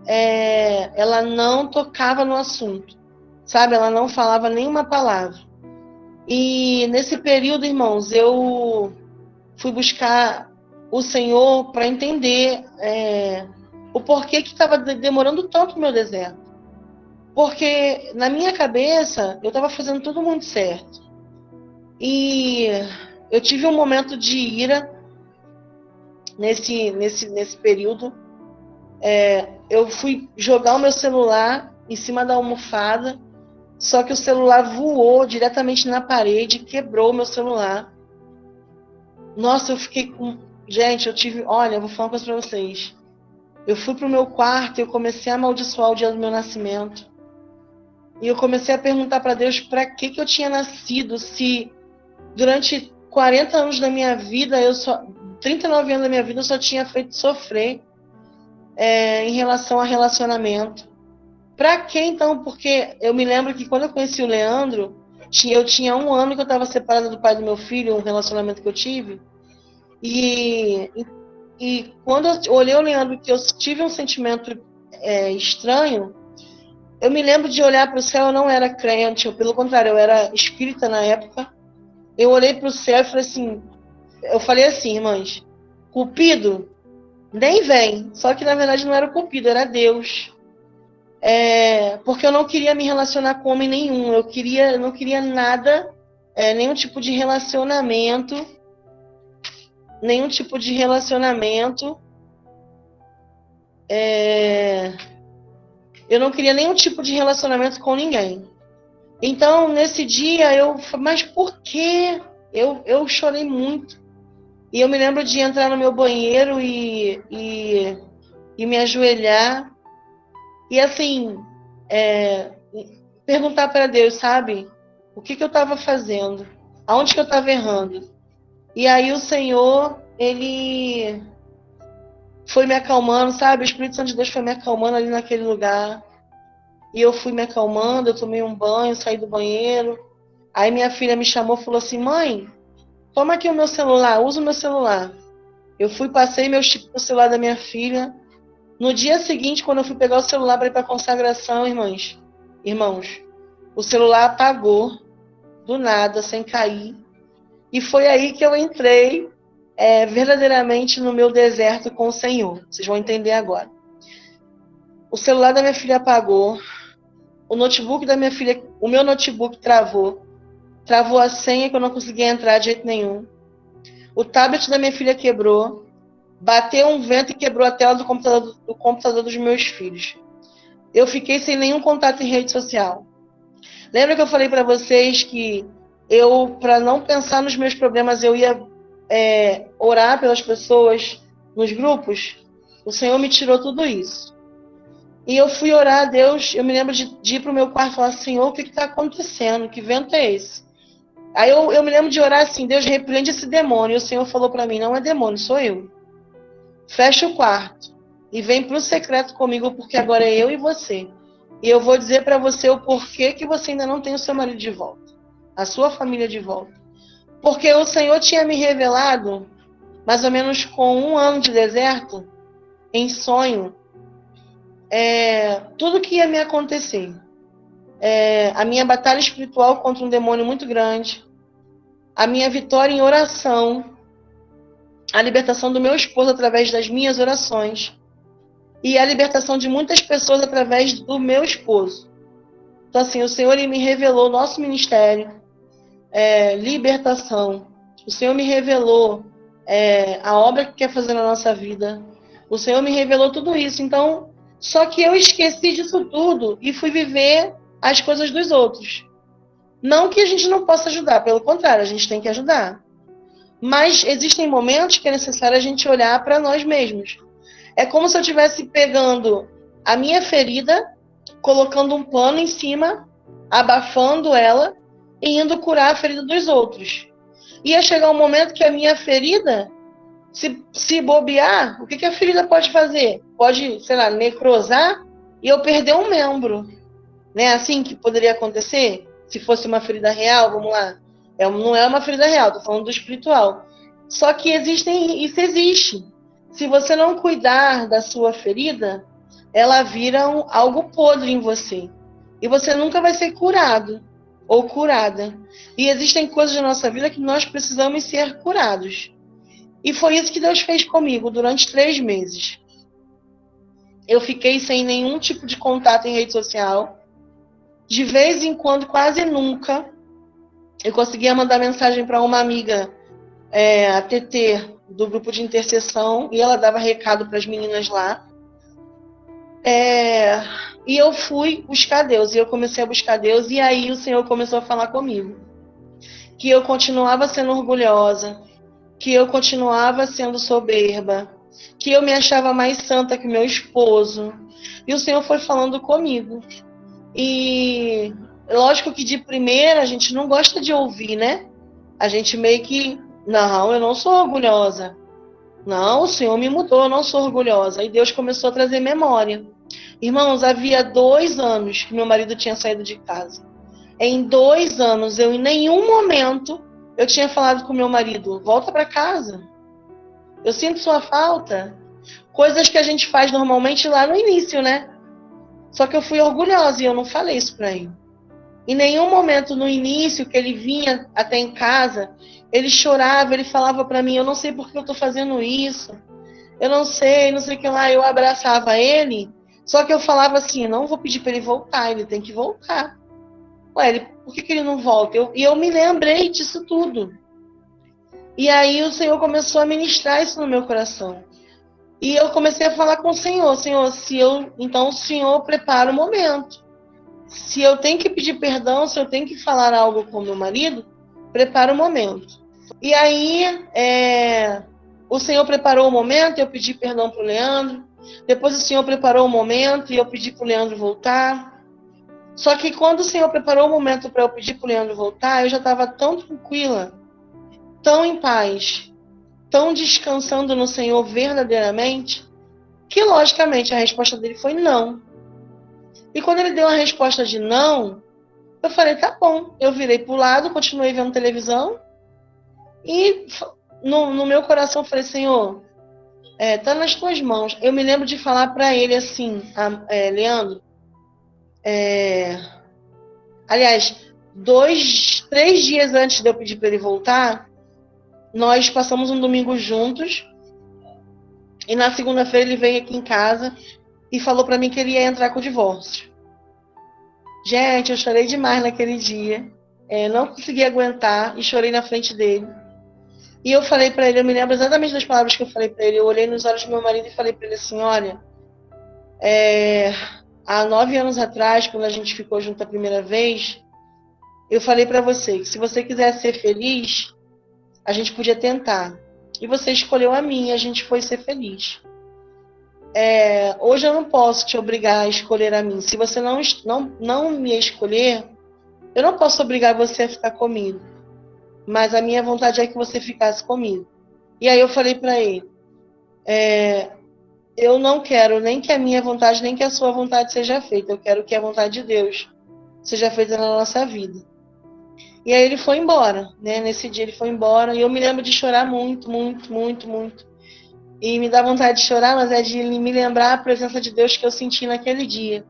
tocava no assunto, sabe? Ela não falava nenhuma palavra. E nesse período, irmãos, eu fui buscar o Senhor para entender o porquê que estava demorando tanto o meu deserto. Porque na minha cabeça, eu estava fazendo tudo muito certo. E eu tive um momento de ira nesse período. Eu fui jogar o meu celular em cima da almofada, só que o celular voou diretamente na parede, quebrou o meu celular. Nossa, eu fiquei com... Gente, olha, eu vou falar uma coisa pra vocês. Eu fui pro meu quarto e eu comecei a amaldiçoar o dia do meu nascimento. E eu comecei a perguntar para Deus para que eu tinha nascido, se durante 40 anos da minha vida, 39 anos da minha vida, eu só tinha feito sofrer em relação a relacionamento. Para que então? Porque eu me lembro que quando eu conheci o Leandro, eu tinha 1 ano que eu estava separada do pai do meu filho, um relacionamento que eu tive. E quando eu olhei o Leandro, que eu tive um sentimento estranho, eu me lembro de olhar para o céu, eu não era crente, pelo contrário, eu era espírita na época. Eu olhei para o céu e falei assim, irmãs, Cupido nem vem, só que na verdade não era o Cupido, era Deus. Porque eu não queria me relacionar com homem nenhum, eu não queria nada, nenhum tipo de relacionamento, eu não queria nenhum tipo de relacionamento com ninguém. Então, nesse dia, mas por quê? Eu chorei muito. E eu me lembro de entrar no meu banheiro e me ajoelhar. E assim, perguntar para Deus, sabe? O que eu estava fazendo? Aonde que eu estava errando? E aí o Senhor, Ele foi me acalmando, sabe? O Espírito Santo de Deus foi me acalmando ali naquele lugar. E eu fui me acalmando, eu tomei um banho, saí do banheiro. Aí minha filha me chamou e falou assim, mãe, toma aqui o meu celular, usa o meu celular. Eu fui, passei meu chip no celular da minha filha. No dia seguinte, quando eu fui pegar o celular para ir para a consagração, irmãos, o celular apagou, do nada, sem cair. E foi aí que eu entrei verdadeiramente no meu deserto com o Senhor. Vocês vão entender agora. O celular da minha filha apagou. O notebook da minha filha, o meu notebook travou a senha que eu não conseguia entrar de jeito nenhum. O tablet da minha filha quebrou, bateu um vento e quebrou a tela do computador dos meus filhos. Eu fiquei sem nenhum contato em rede social. Lembra que eu falei para vocês que eu, para não pensar nos meus problemas, eu ia orar pelas pessoas nos grupos? O Senhor me tirou tudo isso. E eu fui orar a Deus, eu me lembro de ir para o meu quarto e falar, Senhor, o que está acontecendo? Que vento é esse? Aí eu me lembro de orar assim, Deus, repreende esse demônio. E o Senhor falou para mim, não é demônio, sou eu. Fecha o quarto e vem para o secreto comigo, porque agora é eu e você. E eu vou dizer para você o porquê que você ainda não tem o seu marido de volta, a sua família de volta. Porque o Senhor tinha me revelado, mais ou menos com 1 ano de deserto, em sonho, tudo que ia me acontecer. A minha batalha espiritual contra um demônio muito grande, a minha vitória em oração, a libertação do meu esposo através das minhas orações e a libertação de muitas pessoas através do meu esposo. Então, assim, o Senhor me revelou nosso ministério, libertação. O Senhor me revelou a obra que quer fazer na nossa vida. O Senhor me revelou tudo isso. Então, só que eu esqueci disso tudo e fui viver as coisas dos outros. Não que a gente não possa ajudar, pelo contrário, a gente tem que ajudar. Mas existem momentos que é necessário a gente olhar para nós mesmos. É como se eu estivesse pegando a minha ferida, colocando um pano em cima, abafando ela e indo curar a ferida dos outros. Ia chegar um momento que a minha ferida, se bobear, o que a ferida pode fazer? Pode, sei lá, necrosar e eu perder um membro. Não é assim que poderia acontecer? Se fosse uma ferida real, vamos lá. Não é uma ferida real, estou falando do espiritual. Só que isso existe. Se você não cuidar da sua ferida, ela vira algo podre em você. E você nunca vai ser curado ou curada. E existem coisas na nossa vida que nós precisamos ser curados. E foi isso que Deus fez comigo durante 3 meses. Eu fiquei sem nenhum tipo de contato em rede social. De vez em quando, quase nunca, eu conseguia mandar mensagem para uma amiga, a TT, do grupo de intercessão, e ela dava recado para as meninas lá. E eu fui buscar Deus, e eu comecei a buscar Deus, e aí o Senhor começou a falar comigo. Que eu continuava sendo orgulhosa, que eu continuava sendo soberba, que eu me achava mais santa que meu esposo. E o Senhor foi falando comigo. E lógico que de primeira a gente não gosta de ouvir, né? A gente meio que, não, eu não sou orgulhosa. Não, o Senhor me mudou, eu não sou orgulhosa. E Deus começou a trazer memória. Irmãos, havia 2 anos que meu marido tinha saído de casa. Em 2 anos, eu em nenhum momento eu tinha falado com meu marido, volta para casa. Eu sinto sua falta. Coisas que a gente faz normalmente lá no início, né? Só que eu fui orgulhosa e eu não falei isso para ele. Em nenhum momento no início que ele vinha até em casa, ele chorava, ele falava para mim, eu não sei por que eu estou fazendo isso. Eu não sei o que lá. Eu abraçava ele, só que eu falava assim, não vou pedir para ele voltar, ele tem que voltar. Ué, por que ele não volta? E eu me lembrei disso tudo. E aí o Senhor começou a ministrar isso no meu coração. E eu comecei a falar com o Senhor, então o Senhor prepara o momento. Se eu tenho que pedir perdão, se eu tenho que falar algo com meu marido, prepara o momento. E aí, o Senhor preparou o momento, eu pedi perdão para o Leandro. Depois o Senhor preparou o momento e eu pedi para o Leandro voltar. Só que quando o Senhor preparou o momento para eu pedir para o Leandro voltar, eu já estava tão tranquila, tão em paz, tão descansando no Senhor verdadeiramente, Que, logicamente, a resposta dele foi não. E quando ele deu a resposta de não, eu falei, tá bom. Eu virei pro lado, continuei vendo televisão. E no meu coração eu falei, Senhor, tá nas tuas mãos. Eu me lembro de falar para ele assim, Leandro, aliás, 3 dias antes de eu pedir para ele voltar, nós passamos um domingo juntos. E na segunda-feira ele veio aqui em casa e falou para mim que ele ia entrar com o divórcio. Gente, eu chorei demais naquele dia. Não consegui aguentar e chorei na frente dele. E eu falei para ele, eu me lembro exatamente das palavras que eu falei para ele. Eu olhei nos olhos do meu marido e falei para ele assim, olha, há 9 anos atrás, quando a gente ficou junto a primeira vez, eu falei para você que se você quiser ser feliz, a gente podia tentar. E você escolheu a mim e a gente foi ser feliz. Hoje eu não posso te obrigar a escolher a mim. Se você não me escolher, eu não posso obrigar você a ficar comigo. Mas a minha vontade é que você ficasse comigo. E aí eu falei para ele, eu não quero nem que a minha vontade, nem que a sua vontade seja feita. Eu quero que a vontade de Deus seja feita na nossa vida. E aí ele foi embora, né? Nesse dia ele foi embora. E eu me lembro de chorar muito, muito, muito, muito. E me dá vontade de chorar, mas é de me lembrar a presença de Deus que eu senti naquele dia.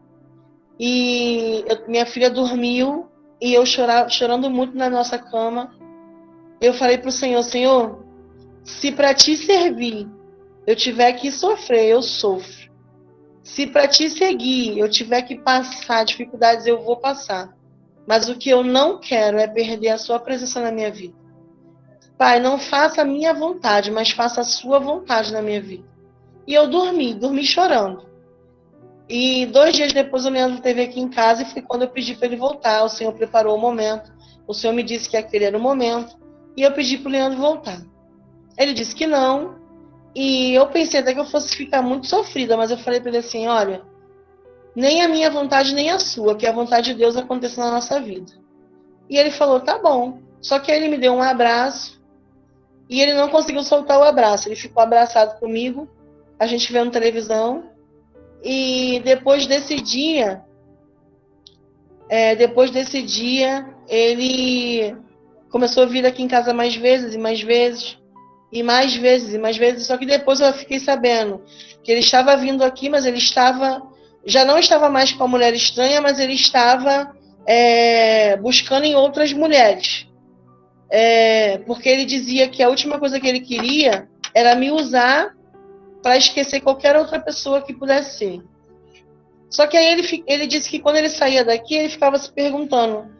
E minha filha dormiu e eu chorando muito na nossa cama. Eu falei para o Senhor, Senhor, se para te servir eu tiver que sofrer, eu sofro. Se para te seguir eu tiver que passar dificuldades, eu vou passar. Mas o que eu não quero é perder a sua presença na minha vida. Pai, não faça a minha vontade, mas faça a sua vontade na minha vida. E eu dormi chorando. E 2 dias depois o Leandro esteve aqui em casa e foi quando eu pedi para ele voltar. O Senhor preparou o momento. O Senhor me disse que aquele era o momento. E eu pedi para o Leandro voltar. Ele disse que não. E eu pensei até que eu fosse ficar muito sofrida, mas eu falei para ele assim, olha, nem a minha vontade, nem a sua, que a vontade de Deus aconteça na nossa vida. E ele falou, tá bom. Só que aí ele me deu um abraço e ele não conseguiu soltar o abraço. Ele ficou abraçado comigo, a gente vendo televisão. E depois desse dia, ele começou a vir aqui em casa mais vezes e mais vezes. E mais vezes e mais vezes. Só que depois eu fiquei sabendo que ele estava vindo aqui, mas ele já não estava mais com a mulher estranha, mas ele estava buscando em outras mulheres. Porque ele dizia que a última coisa que ele queria era me usar para esquecer qualquer outra pessoa que pudesse ser. Só que aí ele disse que quando ele saía daqui, ele ficava se perguntando,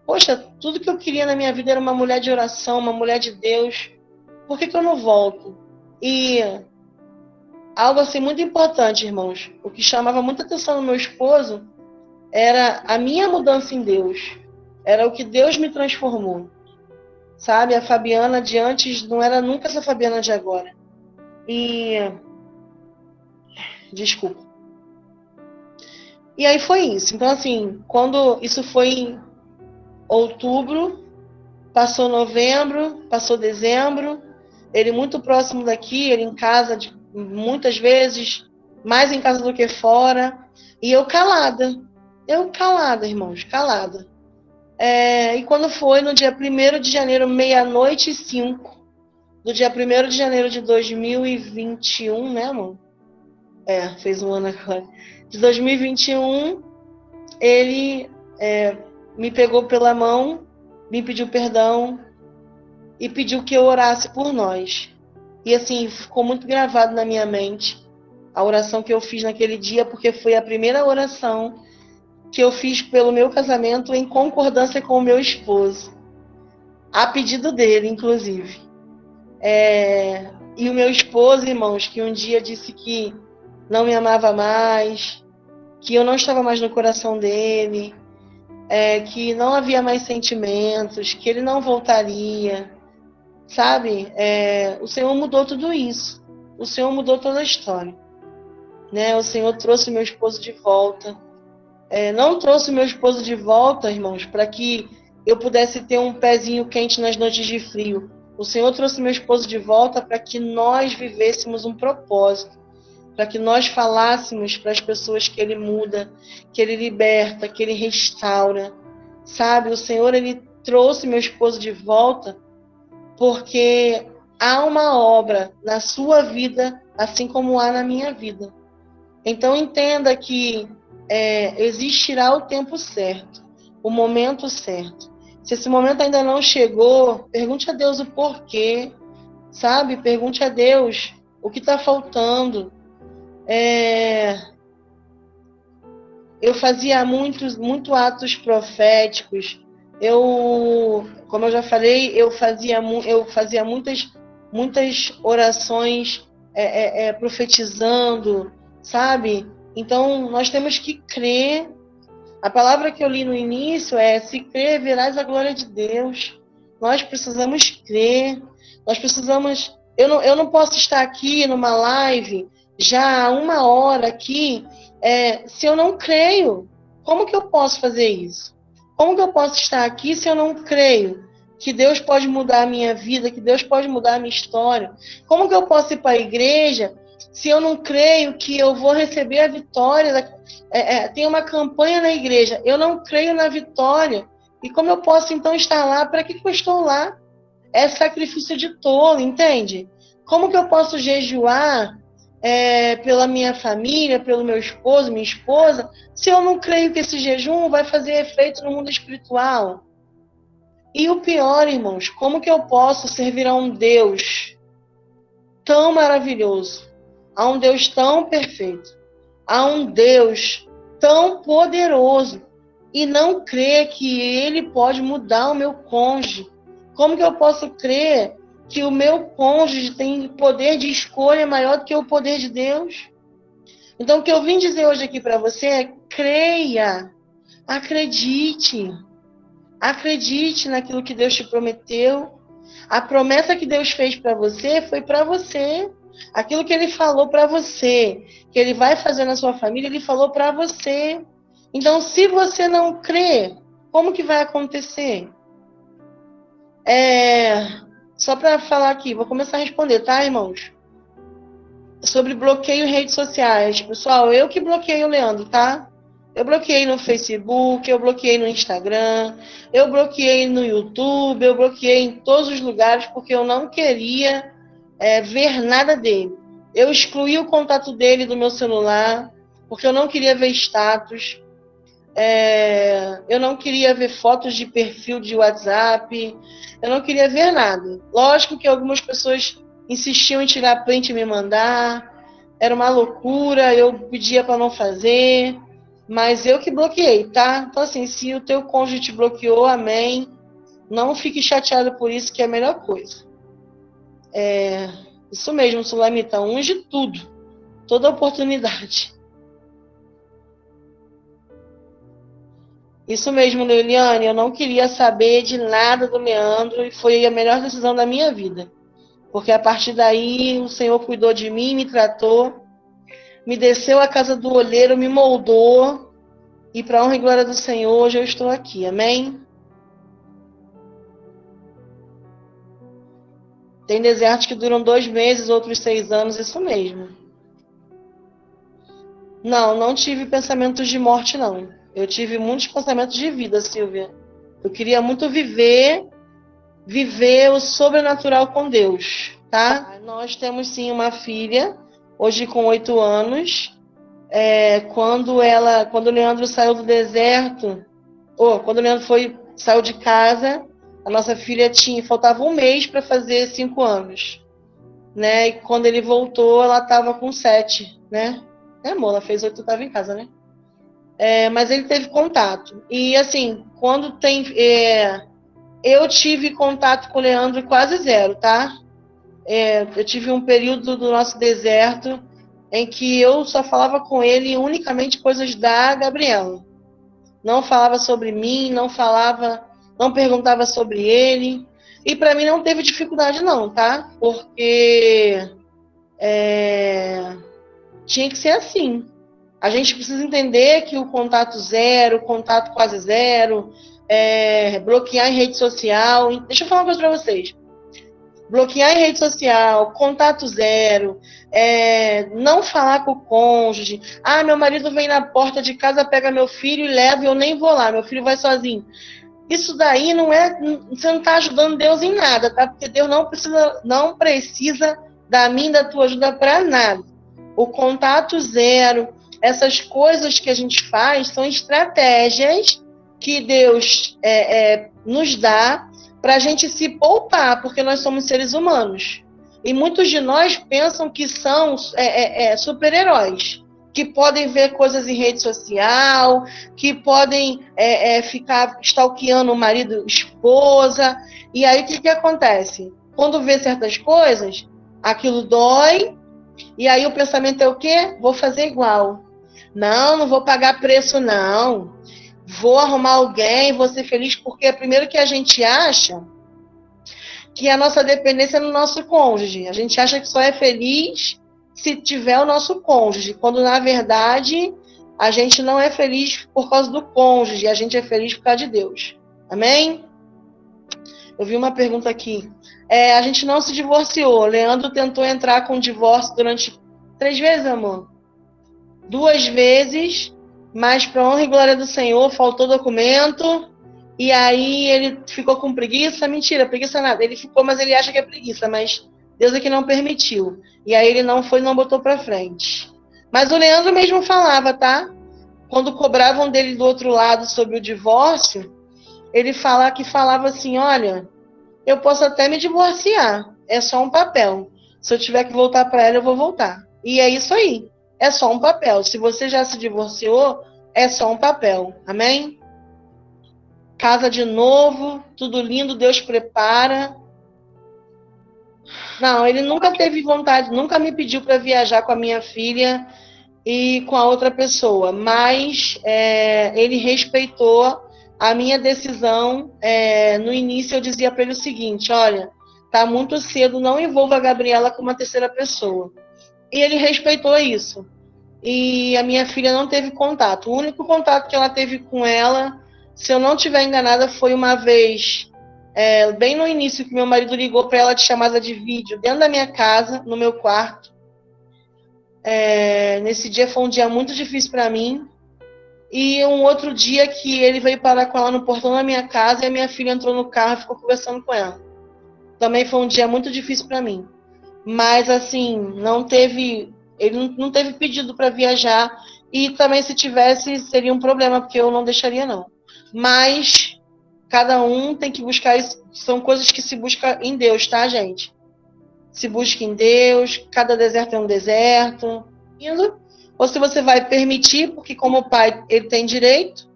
poxa, tudo que eu queria na minha vida era uma mulher de oração, uma mulher de Deus. Por que eu não volto? E algo assim muito importante, irmãos, o que chamava muita atenção no meu esposo era a minha mudança em Deus. Era o que Deus me transformou. Sabe, a Fabiana de antes não era nunca essa Fabiana de agora. Desculpa. E aí foi isso. Então, assim, quando isso foi em outubro, passou novembro, passou dezembro, ele muito próximo daqui, ele em casa muitas vezes, mais em casa do que fora, e eu calada, irmãos, calada. E quando foi no dia 1º de janeiro, 00:05, do dia 1º de janeiro de 2021, né, amor? Fez um ano agora. De 2021, ele me pegou pela mão, me pediu perdão e pediu que eu orasse por nós. E assim, ficou muito gravado na minha mente a oração que eu fiz naquele dia, porque foi a primeira oração que eu fiz pelo meu casamento em concordância com o meu esposo. A pedido dele, inclusive. E o meu esposo, irmãos, que um dia disse que não me amava mais, que eu não estava mais no coração dele, que não havia mais sentimentos, que ele não voltaria, sabe? O Senhor mudou tudo isso. O Senhor mudou toda a história, né? O Senhor trouxe meu esposo de volta. Não trouxe meu esposo de volta, irmãos, para que eu pudesse ter um pezinho quente nas noites de frio. O Senhor trouxe meu esposo de volta para que nós vivêssemos um propósito. para que nós falássemos para as pessoas que Ele muda, que Ele liberta, que Ele restaura. Sabe, o Senhor, Ele trouxe meu esposo de volta porque há uma obra na sua vida, assim como há na minha vida. Então entenda que existirá o tempo certo, o momento certo. Se esse momento ainda não chegou, pergunte a Deus o porquê, sabe? Pergunte a Deus o que está faltando. Eu fazia muito atos proféticos. Como eu já falei, eu fazia muitas orações profetizando, sabe? Então, nós temos que crer. A palavra que eu li no início é: se crer, verás a glória de Deus. Nós precisamos crer. Nós precisamos... Eu não posso estar aqui numa live já há 1 hora aqui se eu não creio. Como que eu posso fazer isso? Como que eu posso estar aqui se eu não creio que Deus pode mudar a minha vida, que Deus pode mudar a minha história? Como que eu posso ir para a igreja se eu não creio que eu vou receber a vitória? Tem uma campanha na igreja, eu não creio na vitória. E como eu posso então estar lá? Para que eu estou lá? É sacrifício de tolo, entende? Como que eu posso jejuar pela minha família, pelo meu esposo, minha esposa, se eu não creio que esse jejum vai fazer efeito no mundo espiritual? E o pior, irmãos, como que eu posso servir a um Deus tão maravilhoso, a um Deus tão perfeito, a um Deus tão poderoso, e não crer que Ele pode mudar o meu cônjuge? Como que eu posso crer que o meu cônjuge tem poder de escolha maior do que o poder de Deus? Então, o que eu vim dizer hoje aqui para você é: creia, acredite naquilo que Deus te prometeu. A promessa que Deus fez para você foi para você. Aquilo que Ele falou para você, que Ele vai fazer na sua família, Ele falou para você. Então, se você não crê, como que vai acontecer? Só para falar aqui, vou começar a responder, tá, irmãos? Sobre bloqueio em redes sociais. Pessoal, eu que bloqueei o Leandro, tá? Eu bloqueei no Facebook, eu bloqueei no Instagram, eu bloqueei no YouTube, eu bloqueei em todos os lugares porque eu não queria ver nada dele. Eu excluí o contato dele do meu celular porque eu não queria ver status. Eu não queria ver fotos de perfil de WhatsApp, eu não queria ver nada. Lógico que algumas pessoas insistiam em tirar print e me mandar, era uma loucura, eu pedia para não fazer, mas eu que bloqueei, tá? Então assim, se o teu cônjuge te bloqueou, amém, não fique chateado por isso, que é a melhor coisa. Isso mesmo, Sulamita, unge tudo, toda oportunidade. Isso mesmo, Leiliane, eu não queria saber de nada do Leandro e foi a melhor decisão da minha vida. Porque a partir daí o Senhor cuidou de mim, me tratou, me desceu à casa do olheiro, me moldou, e para a honra e glória do Senhor, hoje eu estou aqui, amém? Tem desertos que duram 2 meses, outros 6 anos, isso mesmo. Não tive pensamentos de morte, não. Eu tive muitos pensamentos de vida, Silvia. Eu queria muito viver o sobrenatural com Deus, tá? Nós temos sim uma filha, hoje com 8 anos. Quando o Leandro saiu do deserto, quando o Leandro saiu de casa, a nossa filha faltava 1 mês para fazer 5 anos, né? E quando ele voltou, ela estava com 7, né? Amor, ela fez 8, estava em casa, né? Mas ele teve contato. E assim, eu tive contato com o Leandro quase zero, tá? Eu tive um período do nosso deserto em que eu só falava com ele unicamente coisas da Gabriela. Não falava sobre mim, não perguntava sobre ele. E para mim não teve dificuldade não, tá? Porque tinha que ser assim. A gente precisa entender que o contato zero, o contato quase zero, bloquear em rede social. Deixa eu falar uma coisa para vocês. bloquear em rede social, contato zero, não falar com o cônjuge. Ah, meu marido vem na porta de casa, pega meu filho e leva e eu nem vou lá, meu filho vai sozinho. Isso daí você não está ajudando Deus em nada, tá? Porque Deus não precisa da minha e da tua ajuda para nada. O contato zero, essas coisas que a gente faz são estratégias que Deus nos dá para a gente se poupar, porque nós somos seres humanos. E muitos de nós pensam que são super-heróis, que podem ver coisas em rede social, que podem ficar stalkeando o marido, esposa. E aí o que acontece? Quando vê certas coisas, aquilo dói, e aí o pensamento é o quê? Vou fazer igual. Não vou pagar preço, não. Vou arrumar alguém, vou ser feliz, porque primeiro que a gente acha que a nossa dependência é no nosso cônjuge. A gente acha que só é feliz se tiver o nosso cônjuge, quando na verdade a gente não é feliz por causa do cônjuge, a gente é feliz por causa de Deus. Amém? Eu vi uma pergunta aqui. A gente não se divorciou. Leandro tentou entrar com divórcio durante 3 vezes, amor? 2 vezes, mas para honra e glória do Senhor, faltou documento, e aí ele ficou com preguiça. Mentira, preguiça nada. Ele ficou, mas ele acha que é preguiça, mas Deus é que não permitiu. E aí ele não botou para frente. Mas o Leandro mesmo falava, tá? Quando cobravam dele do outro lado sobre o divórcio, ele falava assim, olha, eu posso até me divorciar, é só um papel. Se eu tiver que voltar para ela, eu vou voltar. E é isso aí, é só um papel. Se você já se divorciou, é só um papel. Amém? Casa de novo, tudo lindo, Deus prepara. Não, ele nunca teve vontade, nunca me pediu para viajar com a minha filha e com a outra pessoa, mas ele respeitou a minha decisão. No início eu dizia para ele o seguinte, olha, tá muito cedo, não envolva a Gabriela com uma terceira pessoa. E ele respeitou isso. E a minha filha não teve contato. O único contato que ela teve com ela, se eu não estiver enganada, foi uma vez, bem no início, que meu marido ligou para ela de chamada de vídeo, dentro da minha casa, no meu quarto. Nesse dia foi um dia muito difícil para mim. E um outro dia que ele veio parar com ela no portão da minha casa e a minha filha entrou no carro e ficou conversando com ela. Também foi um dia muito difícil para mim. Mas, assim, ele não teve pedido para viajar. E também, se tivesse, seria um problema, porque eu não deixaria, não. Mas cada um tem que buscar isso. São coisas que se busca em Deus, tá, gente? Se busca em Deus, cada deserto é um deserto. Ou se você vai permitir, porque como pai ele tem direito,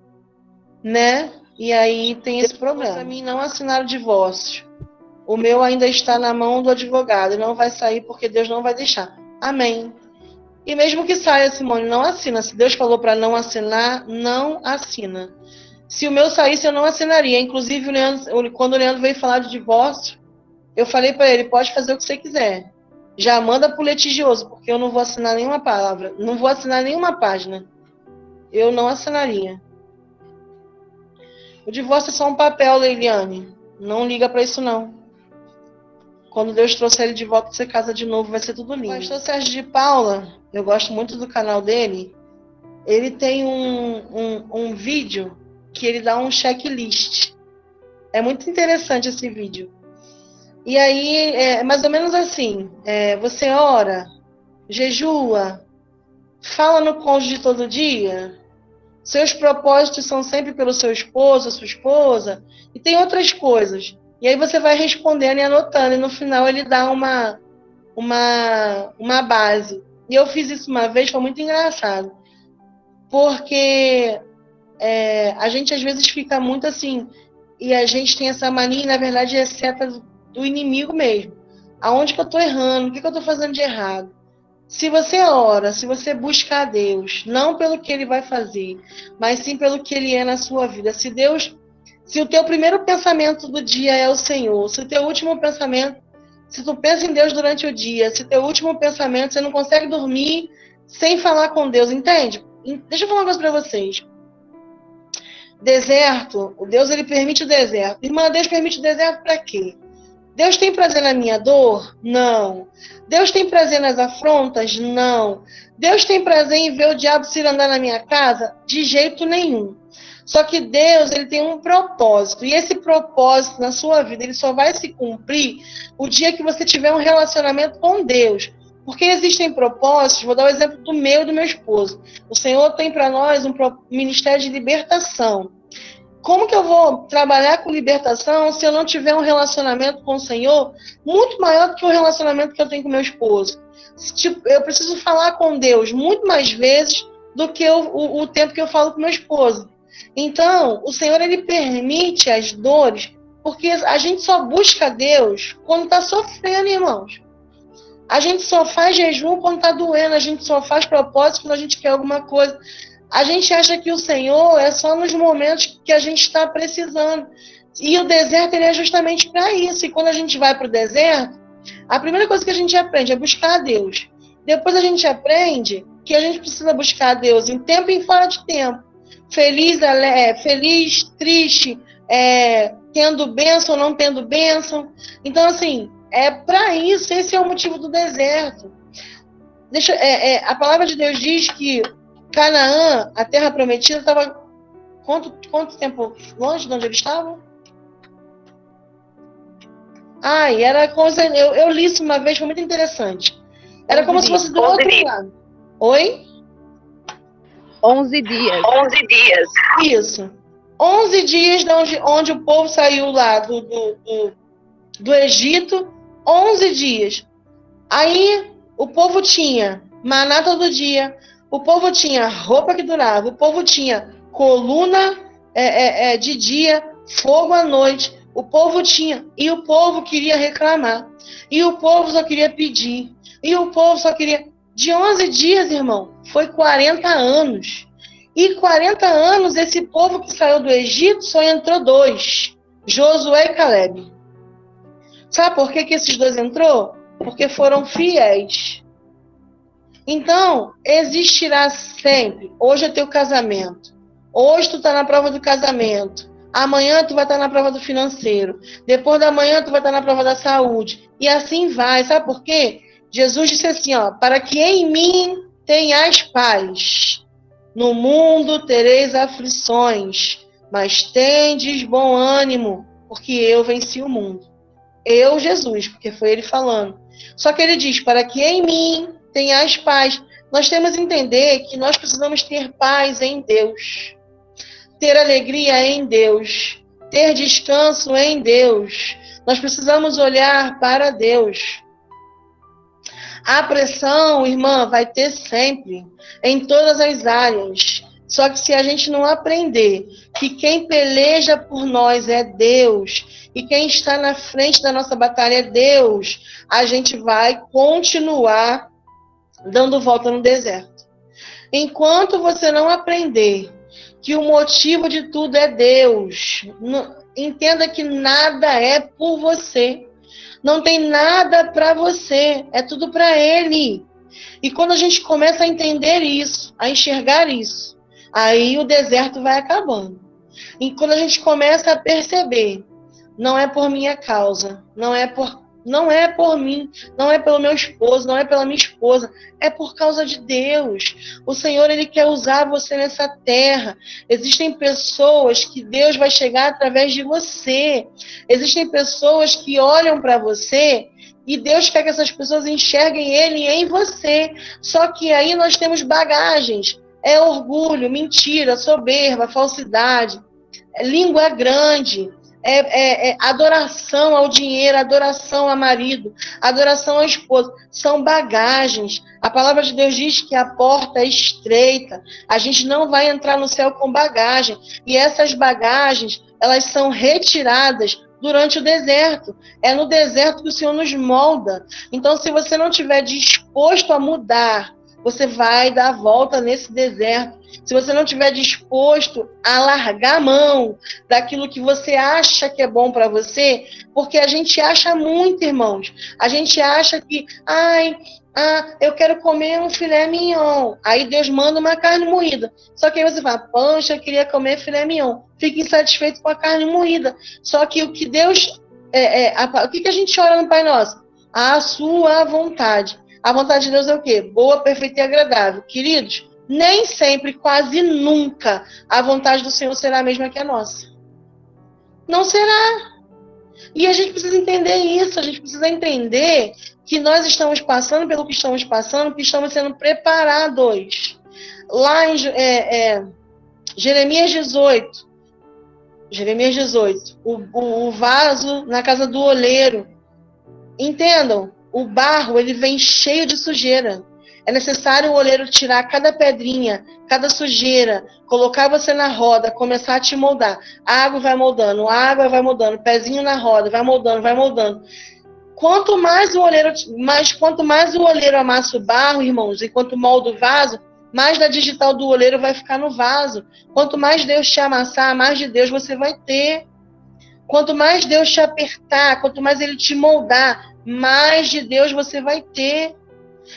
né? E aí tem esse problema. Para mim não assinar o divórcio. O meu ainda está na mão do advogado, não vai sair porque Deus não vai deixar. Amém. E mesmo que saia, Simone, não assina. Se Deus falou para não assinar, não assina. Se o meu saísse, eu não assinaria. Inclusive, quando o Leandro veio falar de divórcio, eu falei para ele, pode fazer o que você quiser. Já manda pro litigioso, porque eu não vou assinar nenhuma palavra. Não vou assinar nenhuma página. Eu não assinaria. O divórcio é só um papel, Leiliane. Não liga para isso, não. Quando Deus trouxer ele de volta, você casa de novo, vai ser tudo lindo. O pastor Sérgio de Paula, eu gosto muito do canal dele. Ele tem um vídeo que ele dá um checklist. É muito interessante esse vídeo. E aí, é mais ou menos assim, você ora, jejua, fala no cônjuge todo dia, seus propósitos são sempre pelo seu esposo, sua esposa, e tem outras coisas. E aí você vai respondendo e anotando, e no final ele dá uma base. E eu fiz isso uma vez, foi muito engraçado, porque a gente às vezes fica muito assim, e a gente tem essa mania, e na verdade é seta do inimigo mesmo. Aonde que eu estou errando? O que eu estou fazendo de errado? Se você ora, se você busca a Deus, não pelo que Ele vai fazer, mas sim pelo que Ele é na sua vida. Se o teu primeiro pensamento do dia é o Senhor, se o teu último pensamento, se tu pensa em Deus durante o dia, se o teu último pensamento, você não consegue dormir sem falar com Deus, entende? Deixa eu falar uma coisa para vocês. Deserto, o Deus ele permite o deserto. Irmã, Deus permite o deserto para quê? Deus tem prazer na minha dor? Não. Deus tem prazer nas afrontas? Não. Deus tem prazer em ver o diabo se andar na minha casa? De jeito nenhum. Só que Deus, ele tem um propósito. E esse propósito na sua vida, ele só vai se cumprir o dia que você tiver um relacionamento com Deus. Porque existem propósitos, vou dar o exemplo do meu e do meu esposo. O Senhor tem para nós um ministério de libertação. Como que eu vou trabalhar com libertação se eu não tiver um relacionamento com o Senhor muito maior do que o relacionamento que eu tenho com meu esposo? Tipo, eu preciso falar com Deus muito mais vezes do que o tempo que eu falo com meu esposo. Então, o Senhor, ele permite as dores, porque a gente só busca Deus quando está sofrendo, irmãos. A gente só faz jejum quando está doendo, a gente só faz propósito quando a gente quer alguma coisa. A gente acha que o Senhor é só nos momentos que a gente está precisando. E o deserto, ele é justamente para isso. E quando a gente vai para o deserto, a primeira coisa que a gente aprende é buscar a Deus. Depois a gente aprende que a gente precisa buscar a Deus em tempo e em fora de tempo. Feliz, triste, tendo bênção ou não tendo bênção. Então, assim, para isso, esse é o motivo do deserto. A palavra de Deus diz que Canaã, a terra prometida, estava quanto tempo longe de onde eles estavam? Era coisa. Eu li isso uma vez, foi muito interessante. Era como se fosse do outro lado. Oi? 11 dias. 11 dias. Isso. 11 dias de onde o povo saiu lá do Egito. 11 dias. Aí o povo tinha maná todo dia. O povo tinha roupa que durava. O povo tinha coluna de dia, fogo à noite. O povo tinha. E o povo queria reclamar. E o povo só queria pedir. E o povo só queria... De 11 dias, irmão, foi 40 anos. E 40 anos, esse povo que saiu do Egito só entrou 2. Josué e Caleb. Sabe por que esses 2 entrou? Porque foram fiéis. Então, existirá sempre. Hoje é teu casamento. Hoje tu tá na prova do casamento. Amanhã tu vai estar na prova do financeiro. Depois da manhã tu vai estar na prova da saúde. E assim vai. Sabe por quê? Jesus disse assim, para que em mim tenhais paz. No mundo tereis aflições, mas tendes bom ânimo, porque eu venci o mundo. Eu, Jesus, porque foi ele falando. Só que ele diz, para que em mim tenhais paz. Nós temos que entender que nós precisamos ter paz em Deus. Ter alegria em Deus. Ter descanso em Deus. Nós precisamos olhar para Deus. A pressão, irmã, vai ter sempre, em todas as áreas. Só que se a gente não aprender que quem peleja por nós é Deus, e quem está na frente da nossa batalha é Deus, a gente vai continuar dando volta no deserto. Enquanto você não aprender que o motivo de tudo é Deus, entenda que nada é por você. Não tem nada para você, é tudo para Ele. E quando a gente começa a entender isso, a enxergar isso, aí o deserto vai acabando. E quando a gente começa a perceber, não é por minha causa, não é por mim, não é pelo meu esposo, não é pela minha esposa, é por causa de Deus. O Senhor, Ele quer usar você nessa terra. Existem pessoas que Deus vai chegar através de você. Existem pessoas que olham para você e Deus quer que essas pessoas enxerguem Ele em você. Só que aí nós temos bagagens. É orgulho, mentira, soberba, falsidade, língua grande. Adoração ao dinheiro, adoração ao marido, adoração ao esposo. São bagagens. A palavra de Deus diz que a porta é estreita. A gente não vai entrar no céu com bagagem. E essas bagagens, elas são retiradas durante o deserto. É no deserto que o Senhor nos molda. Então, se você não estiver disposto a mudar, você vai dar a volta nesse deserto. Se você não estiver disposto a largar a mão daquilo que você acha que é bom para você, porque a gente acha muito, irmãos. A gente acha que, eu quero comer um filé mignon. Aí Deus manda uma carne moída. Só que aí você fala, poxa, eu queria comer filé mignon. Fique insatisfeito com a carne moída. Só que o que Deus O que a gente ora no Pai Nosso? A sua vontade. A vontade de Deus é o quê? Boa, perfeita e agradável. Queridos, nem sempre, quase nunca, a vontade do Senhor será a mesma que a nossa. Não será. E a gente precisa entender isso. A gente precisa entender que nós estamos passando pelo que estamos passando, que estamos sendo preparados. Lá em Jeremias 18, o vaso na casa do oleiro. Entendam, o barro ele vem cheio de sujeira. É necessário o oleiro tirar cada pedrinha, cada sujeira, colocar você na roda, começar a te moldar. A água vai moldando, pezinho na roda, vai moldando. Quanto mais o oleiro amassa o barro, irmãos, e quanto molda o vaso, mais da digital do oleiro vai ficar no vaso. Quanto mais Deus te amassar, mais de Deus você vai ter. Quanto mais Deus te apertar, quanto mais Ele te moldar, mais de Deus você vai ter.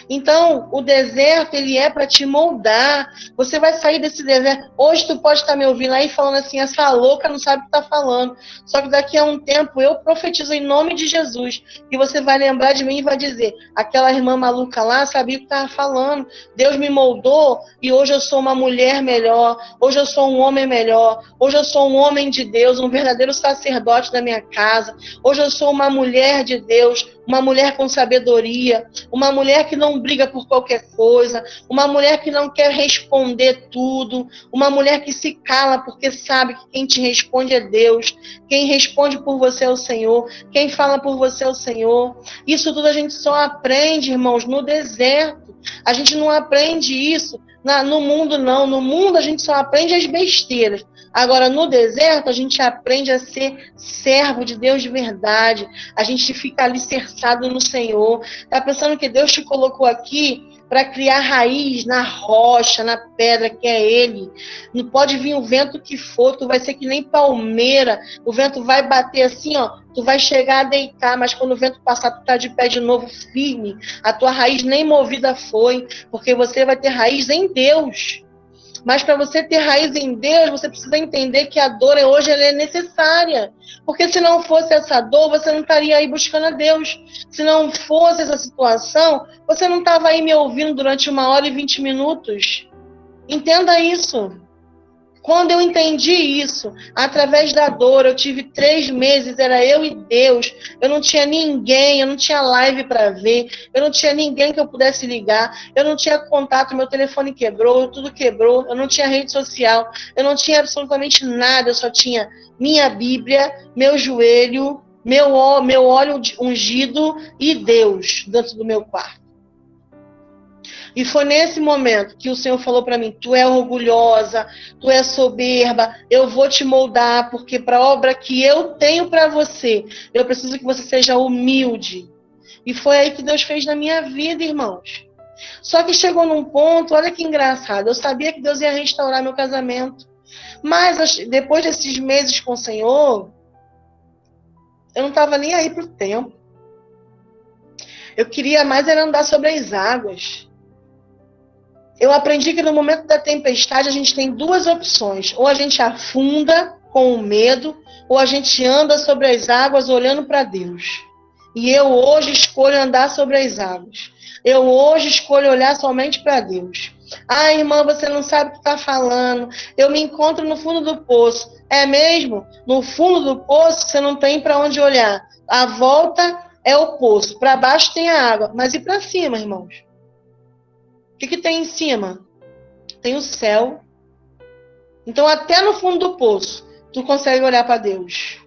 Então, o deserto, ele é para te moldar. Você vai sair desse deserto. Hoje tu pode estar me ouvindo aí falando assim, essa louca não sabe o que está falando. Só que daqui a um tempo, eu profetizo em nome de Jesus, que você vai lembrar de mim e vai dizer, aquela irmã maluca lá sabia o que estava falando. Deus me moldou e hoje eu sou uma mulher melhor. Hoje eu sou um homem melhor. Hoje eu sou um homem de Deus, um verdadeiro sacerdote da minha casa. Hoje eu sou uma mulher de Deus, uma mulher com sabedoria, uma mulher que não briga por qualquer coisa, uma mulher que não quer responder tudo, uma mulher que se cala porque sabe que quem te responde é Deus, quem responde por você é o Senhor, quem fala por você é o Senhor. Isso tudo a gente só aprende, irmãos, no deserto. A gente não aprende isso no mundo, não. No mundo a gente só aprende as besteiras. Agora, no deserto, a gente aprende a ser servo de Deus de verdade. A gente fica alicerçado no Senhor. Tá pensando que Deus te colocou aqui para criar raiz na rocha, na pedra, que é Ele. Não pode vir o vento que for, tu vai ser que nem palmeira. O vento vai bater assim, ó. Tu vai chegar a deitar, mas quando o vento passar, tu tá de pé de novo firme. A tua raiz nem movida foi, porque você vai ter raiz em Deus. Mas para você ter raiz em Deus, você precisa entender que a dor hoje ela é necessária. Porque se não fosse essa dor, você não estaria aí buscando a Deus. Se não fosse essa situação, você não estava aí me ouvindo durante 1h20 minutos. Entenda isso. Quando eu entendi isso, através da dor, eu tive 3 meses, era eu e Deus. Eu não tinha ninguém, eu não tinha live para ver, eu não tinha ninguém que eu pudesse ligar, eu não tinha contato, meu telefone quebrou, tudo quebrou, eu não tinha rede social, eu não tinha absolutamente nada, eu só tinha minha Bíblia, meu joelho, meu óleo ungido e Deus dentro do meu quarto. E foi nesse momento que o Senhor falou para mim, tu é orgulhosa, tu é soberba, eu vou te moldar, porque para a obra que eu tenho para você, eu preciso que você seja humilde. E foi aí que Deus fez na minha vida, irmãos. Só que chegou num ponto, olha que engraçado, eu sabia que Deus ia restaurar meu casamento. Mas depois desses meses com o Senhor, eu não estava nem aí pro tempo. Eu queria mais era andar sobre as águas. Eu aprendi que no momento da tempestade a gente tem 2 opções. Ou a gente afunda com o medo, ou a gente anda sobre as águas olhando para Deus. E eu hoje escolho andar sobre as águas. Eu hoje escolho olhar somente para Deus. Ah, irmã, você não sabe o que está falando. Eu me encontro no fundo do poço. É mesmo? No fundo do poço você não tem para onde olhar. A volta é o poço. Para baixo tem a água. Mas e para cima, irmãos? O que tem em cima? Tem o céu. Então, até no fundo do poço, tu consegue olhar para Deus.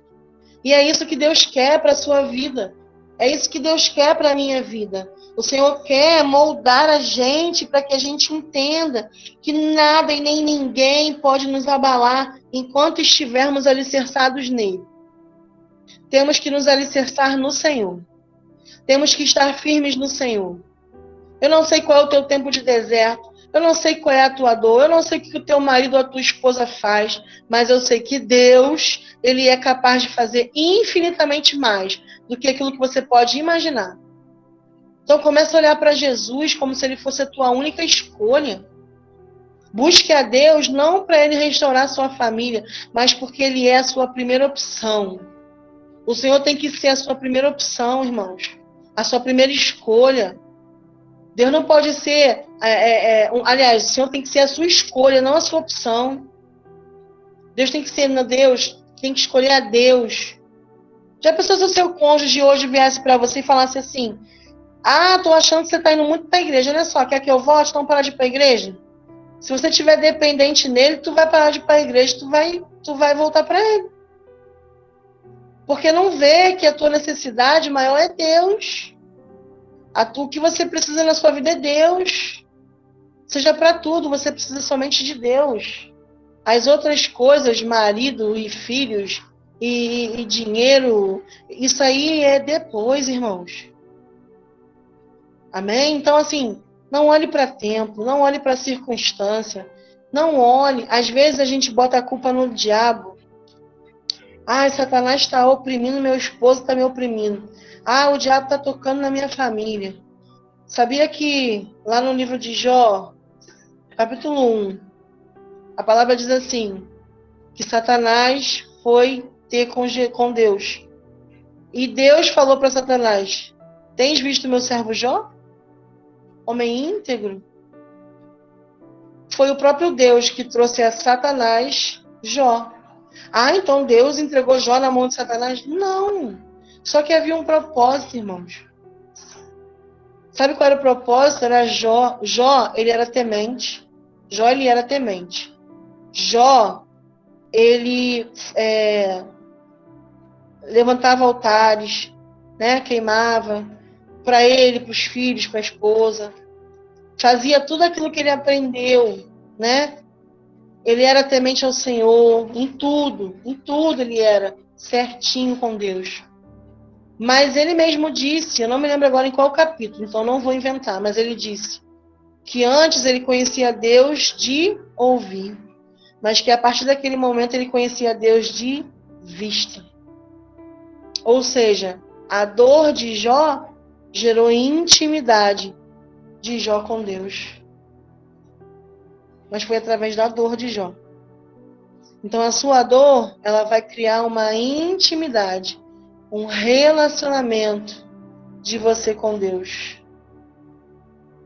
E é isso que Deus quer para a sua vida. É isso que Deus quer para a minha vida. O Senhor quer moldar a gente para que a gente entenda que nada e nem ninguém pode nos abalar enquanto estivermos alicerçados nele. Temos que nos alicerçar no Senhor. Temos que estar firmes no Senhor. Eu não sei qual é o teu tempo de deserto, eu não sei qual é a tua dor, eu não sei o que o teu marido ou a tua esposa faz, mas eu sei que Deus, Ele é capaz de fazer infinitamente mais do que aquilo que você pode imaginar. Então começa a olhar para Jesus como se Ele fosse a tua única escolha. Busque a Deus não para Ele restaurar a sua família, mas porque Ele é a sua primeira opção. O Senhor tem que ser a sua primeira opção, irmãos. A sua primeira escolha. Deus não pode ser... aliás, o Senhor tem que ser a sua escolha, não a sua opção. Deus tem que ser... Deus tem que escolher a Deus. Já pensou se o seu cônjuge hoje viesse para você e falasse assim: ah, tô achando que você tá indo muito para a igreja. Olha só, quer que eu volte? Então parar de ir para a igreja? Se você estiver dependente nele, tu vai parar de ir para a igreja, tu vai voltar para ele. Porque não vê que a tua necessidade maior é Deus. O que você precisa na sua vida é Deus. Seja para tudo, você precisa somente de Deus. As outras coisas, marido e filhos e dinheiro, isso aí é depois, irmãos. Amém? Então, assim, não olhe para tempo, não olhe para circunstância, não olhe. Às vezes a gente bota a culpa no diabo. Ah, Satanás está oprimindo, meu esposo está me oprimindo. Ah, o diabo está tocando na minha família. Sabia que lá no livro de Jó, capítulo 1, a palavra diz assim, que Satanás foi ter com Deus. E Deus falou para Satanás: tens visto meu servo Jó? Homem íntegro. Foi o próprio Deus que trouxe a Satanás Jó. Ah, então Deus entregou Jó na mão de Satanás? Não. Só que havia um propósito, irmãos. Sabe qual era o propósito? Era Jó. Jó, ele era temente. Jó, ele era temente. Jó, ele levantava altares, né? Queimava para ele, para os filhos, para a esposa. Fazia tudo aquilo que ele aprendeu, né? Ele era temente ao Senhor, em tudo ele era certinho com Deus. Mas ele mesmo disse, eu não me lembro agora em qual capítulo, então não vou inventar, mas ele disse que antes ele conhecia Deus de ouvir, mas que a partir daquele momento ele conhecia Deus de vista. Ou seja, a dor de Jó gerou intimidade de Jó com Deus. Mas foi através da dor de Jó. Então a sua dor, ela vai criar uma intimidade, um relacionamento de você com Deus.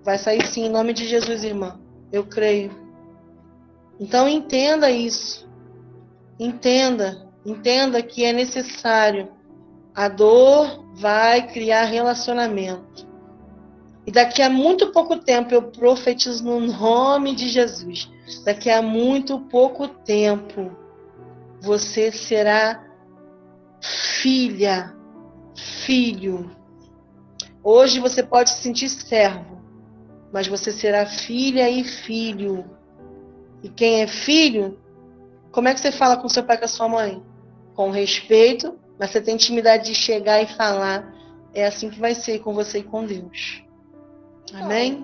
Vai sair sim, em nome de Jesus, irmã. Eu creio. Então entenda isso. Entenda que é necessário. A dor vai criar relacionamento. E daqui a muito pouco tempo, eu profetizo no nome de Jesus. Daqui a muito pouco tempo, você será filha, filho. Hoje você pode se sentir servo, mas você será filha e filho. E quem é filho, como é que você fala com seu pai e com a sua mãe? Com respeito, mas você tem intimidade de chegar e falar. É assim que vai ser com você e com Deus. Amém?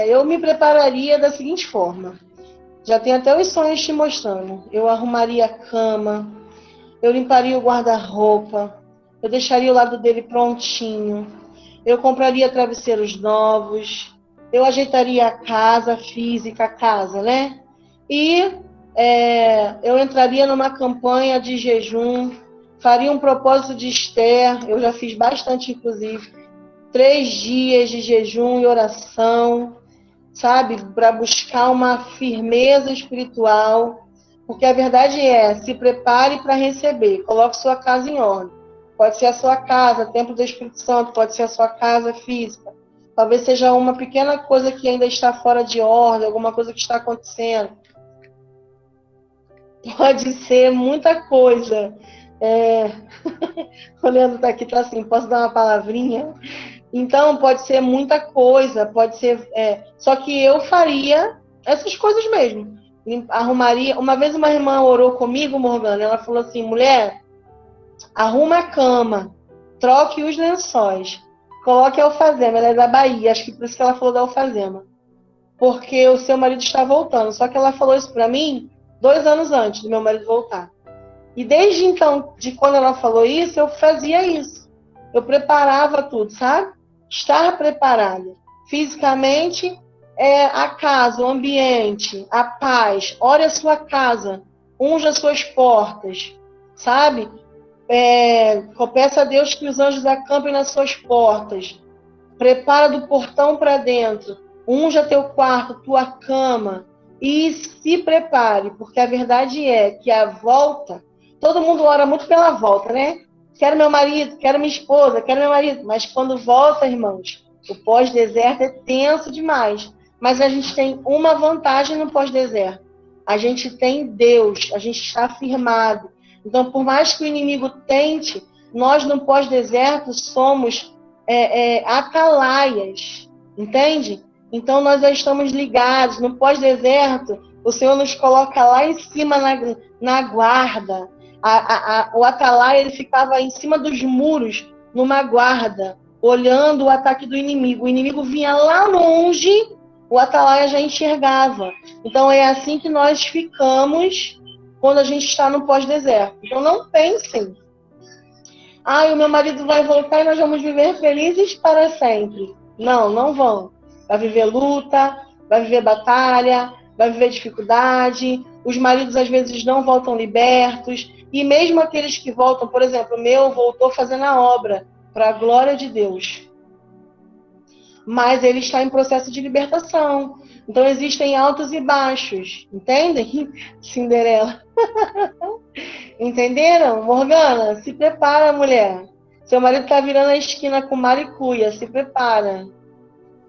Eu me prepararia da seguinte forma. Já tem até os sonhos te mostrando. Eu arrumaria a cama, eu limparia o guarda-roupa, eu deixaria o lado dele prontinho, eu compraria travesseiros novos, eu ajeitaria a casa física, a casa, né? E eu entraria numa campanha de jejum, faria um propósito de Esther, eu já fiz bastante, inclusive, 3 dias de jejum e oração, sabe? Para buscar uma firmeza espiritual. Porque a verdade se prepare para receber. Coloque sua casa em ordem. Pode ser a sua casa, templo do Espírito Santo, pode ser a sua casa física. Talvez seja uma pequena coisa que ainda está fora de ordem, alguma coisa que está acontecendo. Pode ser muita coisa. O Leandro está aqui, está assim, posso dar uma palavrinha? Então, pode ser muita coisa, pode ser... só que eu faria essas coisas mesmo. Arrumaria... Uma vez uma irmã orou comigo, Morgana, ela falou assim, mulher, arruma a cama, troque os lençóis, coloque a alfazema. Ela é da Bahia, acho que por isso que ela falou da alfazema. Porque o seu marido está voltando. Só que ela falou isso para mim 2 anos antes do meu marido voltar. E desde então, de quando ela falou isso, eu fazia isso. Eu preparava tudo, sabe? Estar preparada. Fisicamente, a casa, o ambiente, a paz. Ore a sua casa. Unja as suas portas. Sabe? peça a Deus que os anjos acampem nas suas portas. Prepara do portão para dentro. Unja teu quarto, tua cama. E se prepare, porque a verdade é que a volta... Todo mundo ora muito pela volta, né? Quero meu marido, quero minha esposa, quero meu marido. Mas quando volta, irmãos, o pós-deserto é tenso demais. Mas a gente tem uma vantagem no pós-deserto. A gente tem Deus, a gente está firmado. Então, por mais que o inimigo tente, nós no pós-deserto somos atalaias, entende? Então, nós já estamos ligados. No pós-deserto, o Senhor nos coloca lá em cima na guarda. O atalaia, ele ficava em cima dos muros, numa guarda, olhando o ataque do inimigo. O inimigo vinha lá longe, o atalaia já enxergava. Então, é assim que nós ficamos quando a gente está no pós-deserto. Então, não pensem: o meu marido vai voltar e nós vamos viver felizes para sempre. Não, não vão. Vai viver luta, vai viver batalha, vai viver dificuldade. Os maridos, às vezes, não voltam libertos. E mesmo aqueles que voltam, por exemplo, o meu voltou fazendo a obra, para a glória de Deus. Mas ele está em processo de libertação. Então, existem altos e baixos. Entendem? Cinderela. Entenderam? Morgana, se prepara, mulher. Seu marido está virando a esquina com maricuia. Se prepara.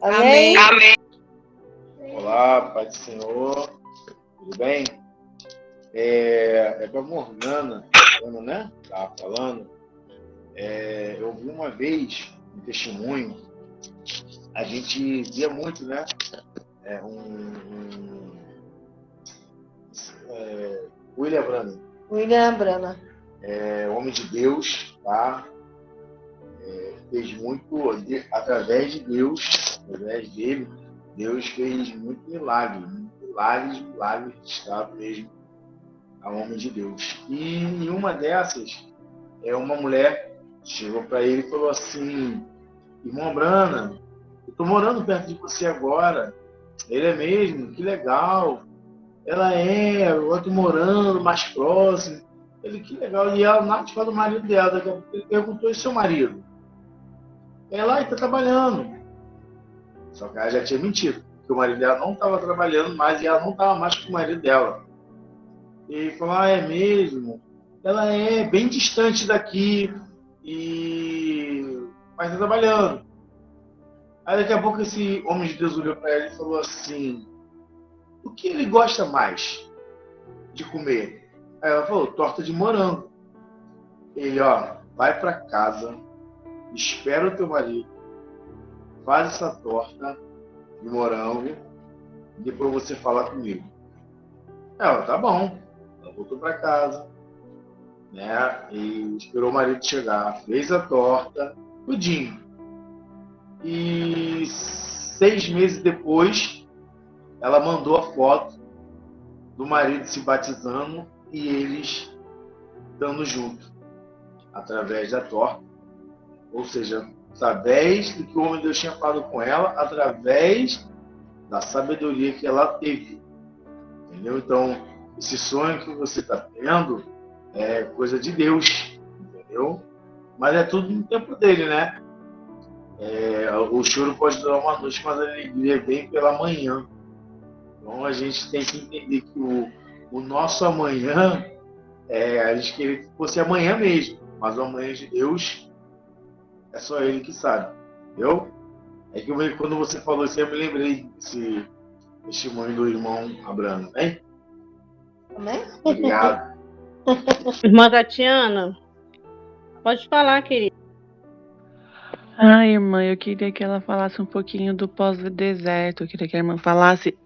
Amém? Amém. Olá, Pai do Senhor. Tudo bem? Para Morgana, né? Estava falando. Eu vi uma vez um testemunho. A gente via muito, né? William Brana. Homem de Deus, tá? Fez muito através de Deus, através dele. Deus fez muito milagres, estado mesmo a homem de Deus. E em uma dessas, uma mulher chegou para ele e falou assim: irmão Brana, eu estou morando perto de você agora. Ele é mesmo? Que legal. Ela eu estou morando mais próximo. Ele, que legal. E ela, na do marido dela, daqui a pouco ele perguntou: e seu marido? Ela está trabalhando. Só que ela já tinha mentido, porque o marido dela não estava trabalhando mais e ela não estava mais com o marido dela. E ele falou: é mesmo? Ela é bem distante daqui, mas está trabalhando. Aí daqui a pouco esse homem de Deus olhou para ela e falou assim: o que ele gosta mais de comer? Aí ela falou: torta de morango. Ele, vai para casa, espera o teu marido, faz essa torta de morango e depois você fala comigo. Ela, tá bom. Ela voltou para casa, né? E esperou o marido chegar, fez a torta, tudinho. E 6 meses depois, ela mandou a foto do marido se batizando e eles estando juntos, através da torta. Ou seja, através do que o homem de Deus tinha falado com ela, através da sabedoria que ela teve. Entendeu? Então, esse sonho que você está tendo é coisa de Deus. Entendeu? Mas é tudo no tempo dele, né? O choro pode durar uma noite, mas a alegria vem pela manhã. Então, a gente tem que entender que o nosso amanhã, a gente queria que fosse amanhã mesmo, mas o amanhã de Deus é só Ele que sabe, entendeu? É que quando você falou isso, eu me lembrei desse testemunho do irmão Abraão, né? Amém? Obrigado. Irmã Tatiana, pode falar, querida. Irmã, eu queria que ela falasse um pouquinho do pós-deserto. Eu queria que a irmã falasse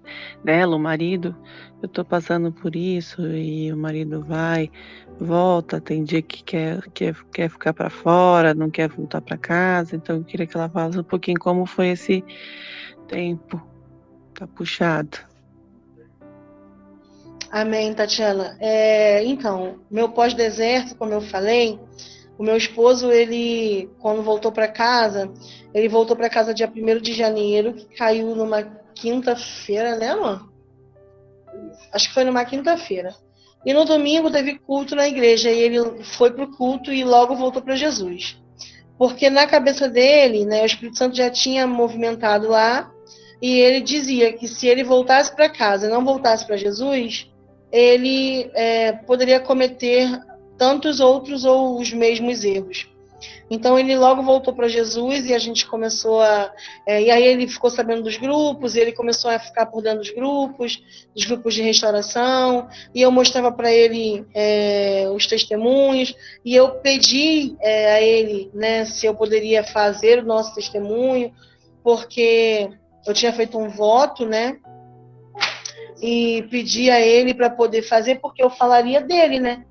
dela, o marido. Eu tô passando por isso e o marido vai, volta. Tem dia que quer ficar para fora, não quer voltar para casa. Então eu queria que ela falasse um pouquinho como foi esse tempo. Tá puxado. Amém, Tatiana. Então, meu pós-deserto, como eu falei, o meu esposo, ele, quando voltou para casa, ele voltou para casa dia 1º de janeiro, que caiu numa quinta-feira, né, amor? Acho que foi numa quinta-feira. E no domingo teve culto na igreja, e ele foi para o culto e logo voltou para Jesus. Porque na cabeça dele, né, o Espírito Santo já tinha movimentado lá, e ele dizia que se ele voltasse para casa e não voltasse para Jesus, ele poderia cometer tantos outros ou os mesmos erros. Então ele logo voltou para Jesus e a gente começou e aí ele ficou sabendo dos grupos, e ele começou a ficar por dentro dos grupos de restauração, e eu mostrava para ele os testemunhos, e eu pedi a ele, né, se eu poderia fazer o nosso testemunho, porque eu tinha feito um voto, né, e pedi a ele para poder fazer, porque eu falaria dele, né,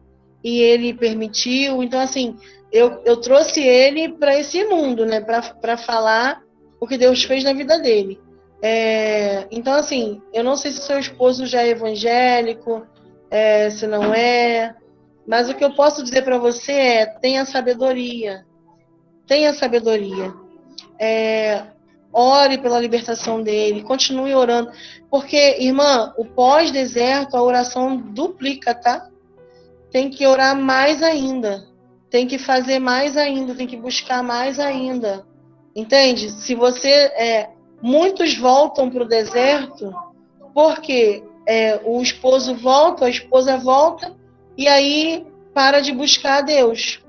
e ele permitiu. Então, assim, eu trouxe ele para esse mundo, né, para falar o que Deus fez na vida dele. Então, assim, eu não sei se seu esposo já é evangélico, se não é, mas o que eu posso dizer para você é: tenha sabedoria. Tenha sabedoria. Ore pela libertação dele, continue orando, porque, irmã, o pós-deserto, a oração duplica, tá? Tem que orar mais ainda, tem que fazer mais ainda, tem que buscar mais ainda, entende? Se você, muitos voltam para o deserto porque o esposo volta, a esposa volta, e aí para de buscar a Deus.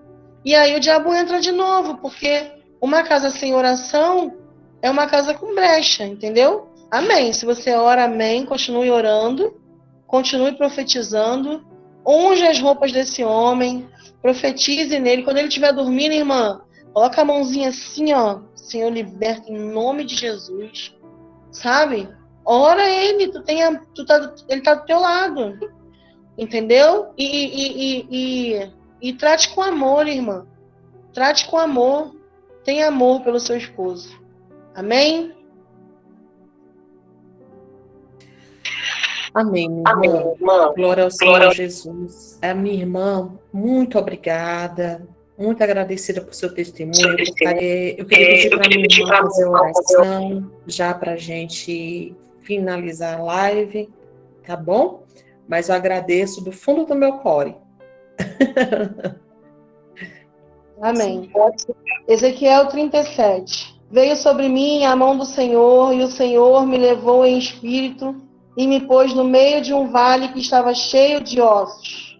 E aí o diabo entra de novo, porque uma casa sem oração é uma casa com brecha, entendeu? Amém. Se você ora, amém, continue orando, continue profetizando, unge as roupas desse homem, profetize nele. Quando ele estiver dormindo, irmã, coloca a mãozinha assim, ó, Senhor, liberta em nome de Jesus, sabe? Ora ele, ele tá do teu lado, entendeu? E trate com amor, irmã. Trate com amor. Tenha amor pelo seu esposo. Amém? Amém, minha irmã. Glória ao Senhor Jesus. A minha irmã, muito obrigada. Muito agradecida por seu testemunho. Eu queria pedir para a minha irmã fazer uma oração, já para a gente finalizar a live, tá bom? Mas eu agradeço do fundo do meu core. Amém. Ezequiel 37. Veio sobre mim a mão do Senhor, e o Senhor me levou em espírito e me pôs no meio de um vale que estava cheio de ossos.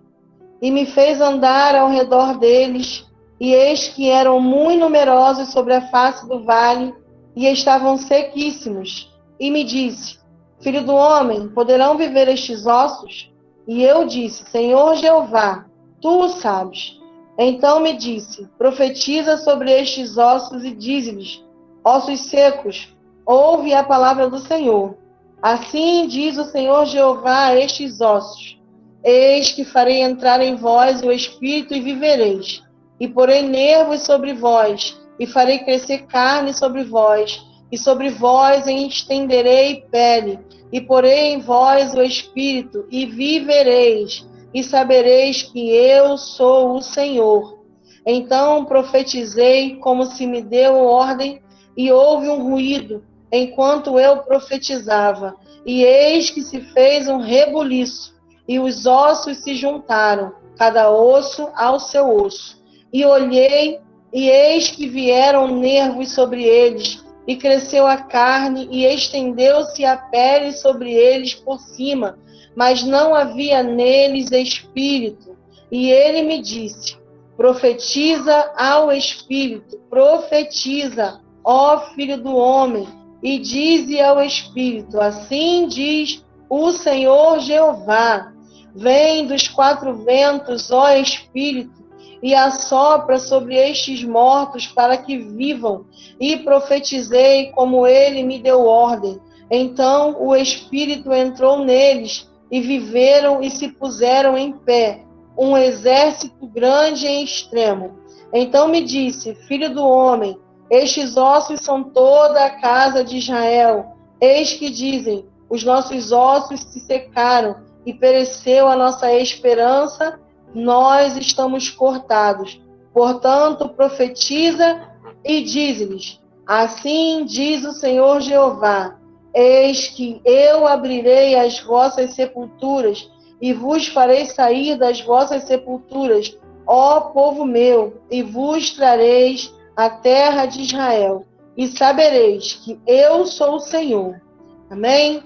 E me fez andar ao redor deles, e eis que eram muito numerosos sobre a face do vale, e estavam sequíssimos. E me disse: Filho do homem, poderão viver estes ossos? E eu disse: Senhor Jeová, tu o sabes. Então me disse: profetiza sobre estes ossos e dize-lhes: ossos secos, ouve a palavra do Senhor. Assim diz o Senhor Jeová a estes ossos: eis que farei entrar em vós o espírito e vivereis, e porei nervos sobre vós, e farei crescer carne sobre vós, e sobre vós estenderei pele, e porei em vós o espírito e vivereis, e sabereis que eu sou o Senhor. Então profetizei como se me deu ordem, e houve um ruído enquanto eu profetizava, e eis que se fez um rebuliço, e os ossos se juntaram, cada osso ao seu osso. E olhei, e eis que vieram nervos sobre eles, e cresceu a carne, e estendeu-se a pele sobre eles por cima, mas não havia neles espírito. E ele me disse: profetiza ao espírito, profetiza, ó filho do homem, e dize ao espírito: assim diz o Senhor Jeová: vem dos quatro ventos, ó espírito, e assopra sobre estes mortos para que vivam. E profetizei como ele me deu ordem. Então o espírito entrou neles, e viveram e se puseram em pé, um exército grande e extremo. Então me disse: filho do homem, estes ossos são toda a casa de Israel. Eis que dizem: os nossos ossos se secaram, e pereceu a nossa esperança, nós estamos cortados. Portanto, profetiza e dize-lhes: assim diz o Senhor Jeová: eis que eu abrirei as vossas sepulturas, e vos farei sair das vossas sepulturas, ó povo meu, e vos trareis a terra de Israel, e sabereis que eu sou o Senhor. Amém?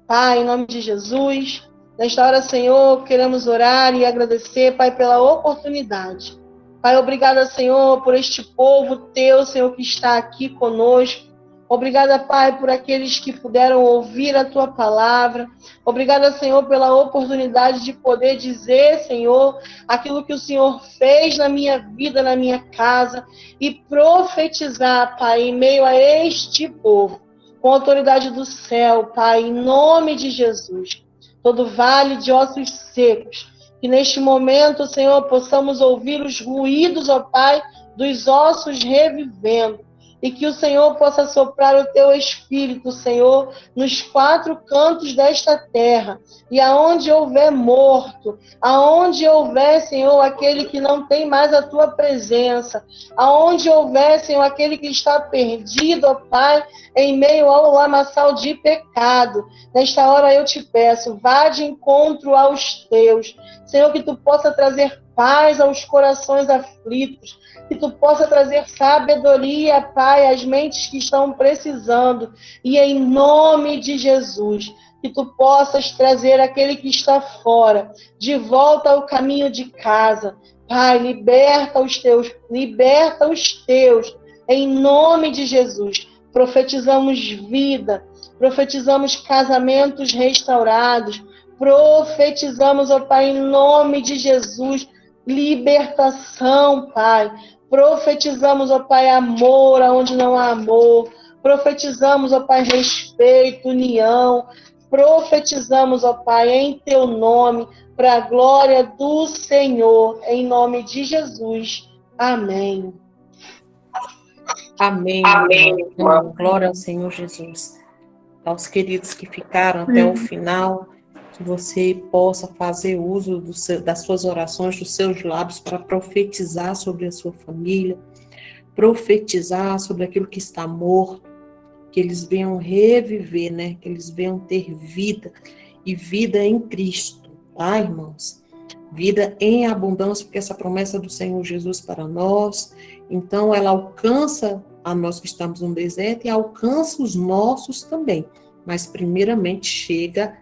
Pai, em nome de Jesus, nesta hora, Senhor, queremos orar e agradecer, Pai, pela oportunidade. Pai, obrigada, Senhor, por este povo teu, Senhor, que está aqui conosco. Obrigada, Pai, por aqueles que puderam ouvir a Tua palavra. Obrigada, Senhor, pela oportunidade de poder dizer, Senhor, aquilo que o Senhor fez na minha vida, na minha casa, e profetizar, Pai, em meio a este povo, com a autoridade do céu, Pai, em nome de Jesus. Todo vale de ossos secos, que neste momento, Senhor, possamos ouvir os ruídos, ó Pai, dos ossos revivendo. E que o Senhor possa soprar o teu Espírito, Senhor, nos quatro cantos desta terra. E aonde houver morto, aonde houver, Senhor, aquele que não tem mais a tua presença, aonde houver, Senhor, aquele que está perdido, ó Pai, em meio ao lamaçal de pecado. Nesta hora eu te peço, vá de encontro aos teus. Senhor, que tu possa trazer paz aos corações aflitos, que tu possa trazer sabedoria, Pai, às mentes que estão precisando, e em nome de Jesus, que tu possas trazer aquele que está fora, de volta ao caminho de casa. Pai, liberta os teus, em nome de Jesus. Profetizamos vida, profetizamos casamentos restaurados, profetizamos, ó Pai, em nome de Jesus, libertação, Pai. Profetizamos, ó Pai, amor aonde não há amor. Profetizamos, ó Pai, respeito, união. Profetizamos, ó Pai, em teu nome, para a glória do Senhor, em nome de Jesus. Amém. Amém. Amém. Glória ao Senhor Jesus. Aos queridos que ficaram até o final, que você possa fazer uso das suas orações, dos seus lábios, para profetizar sobre a sua família, profetizar sobre aquilo que está morto, que eles venham reviver, né? Que eles venham ter vida, e vida em Cristo, tá, irmãos? Vida em abundância, porque essa promessa do Senhor Jesus para nós, então ela alcança a nós que estamos no deserto e alcança os nossos também, mas primeiramente chega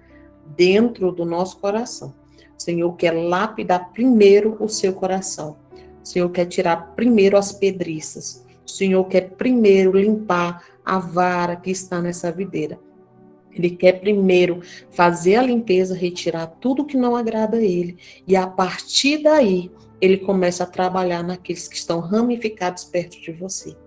dentro do nosso coração. O Senhor quer lapidar primeiro o seu coração. O Senhor quer tirar primeiro as pedriças. O Senhor quer primeiro limpar a vara que está nessa videira. Ele quer primeiro fazer a limpeza, retirar tudo que não agrada a ele. E a partir daí, ele começa a trabalhar naqueles que estão ramificados perto de você.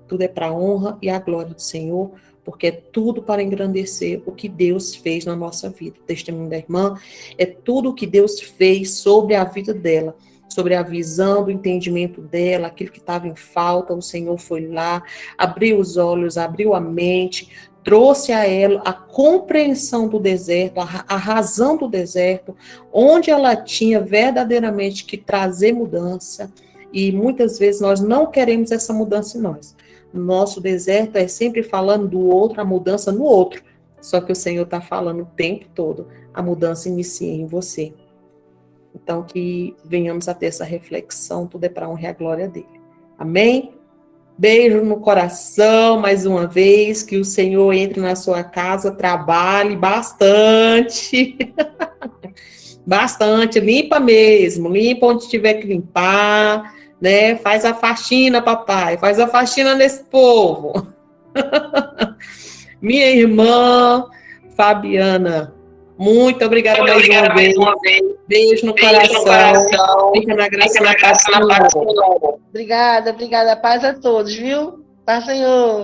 Tudo é para a honra e a glória do Senhor, porque é tudo para engrandecer o que Deus fez na nossa vida. O testemunho da irmã é tudo o que Deus fez sobre a vida dela, sobre a visão, do entendimento dela, aquilo que estava em falta. O Senhor foi lá, abriu os olhos, abriu a mente, trouxe a ela a compreensão do deserto, a razão do deserto, onde ela tinha verdadeiramente que trazer mudança. E muitas vezes nós não queremos essa mudança em nós. Nosso deserto é sempre falando do outro, a mudança no outro. Só que o Senhor está falando o tempo todo, a mudança inicia em você. Então, que venhamos a ter essa reflexão, tudo é para a honra e a glória dele. Amém? Beijo no coração, mais uma vez, que o Senhor entre na sua casa, trabalhe bastante. Bastante, limpa mesmo, limpa onde tiver que limpar, né? Faz a faxina, papai, faz a faxina nesse povo. Minha irmã Fabiana, muito obrigada mais uma vez. Beijo no coração. Fica na graça e na paz do Senhor. Obrigada. Paz a todos, viu? Paz, Senhor.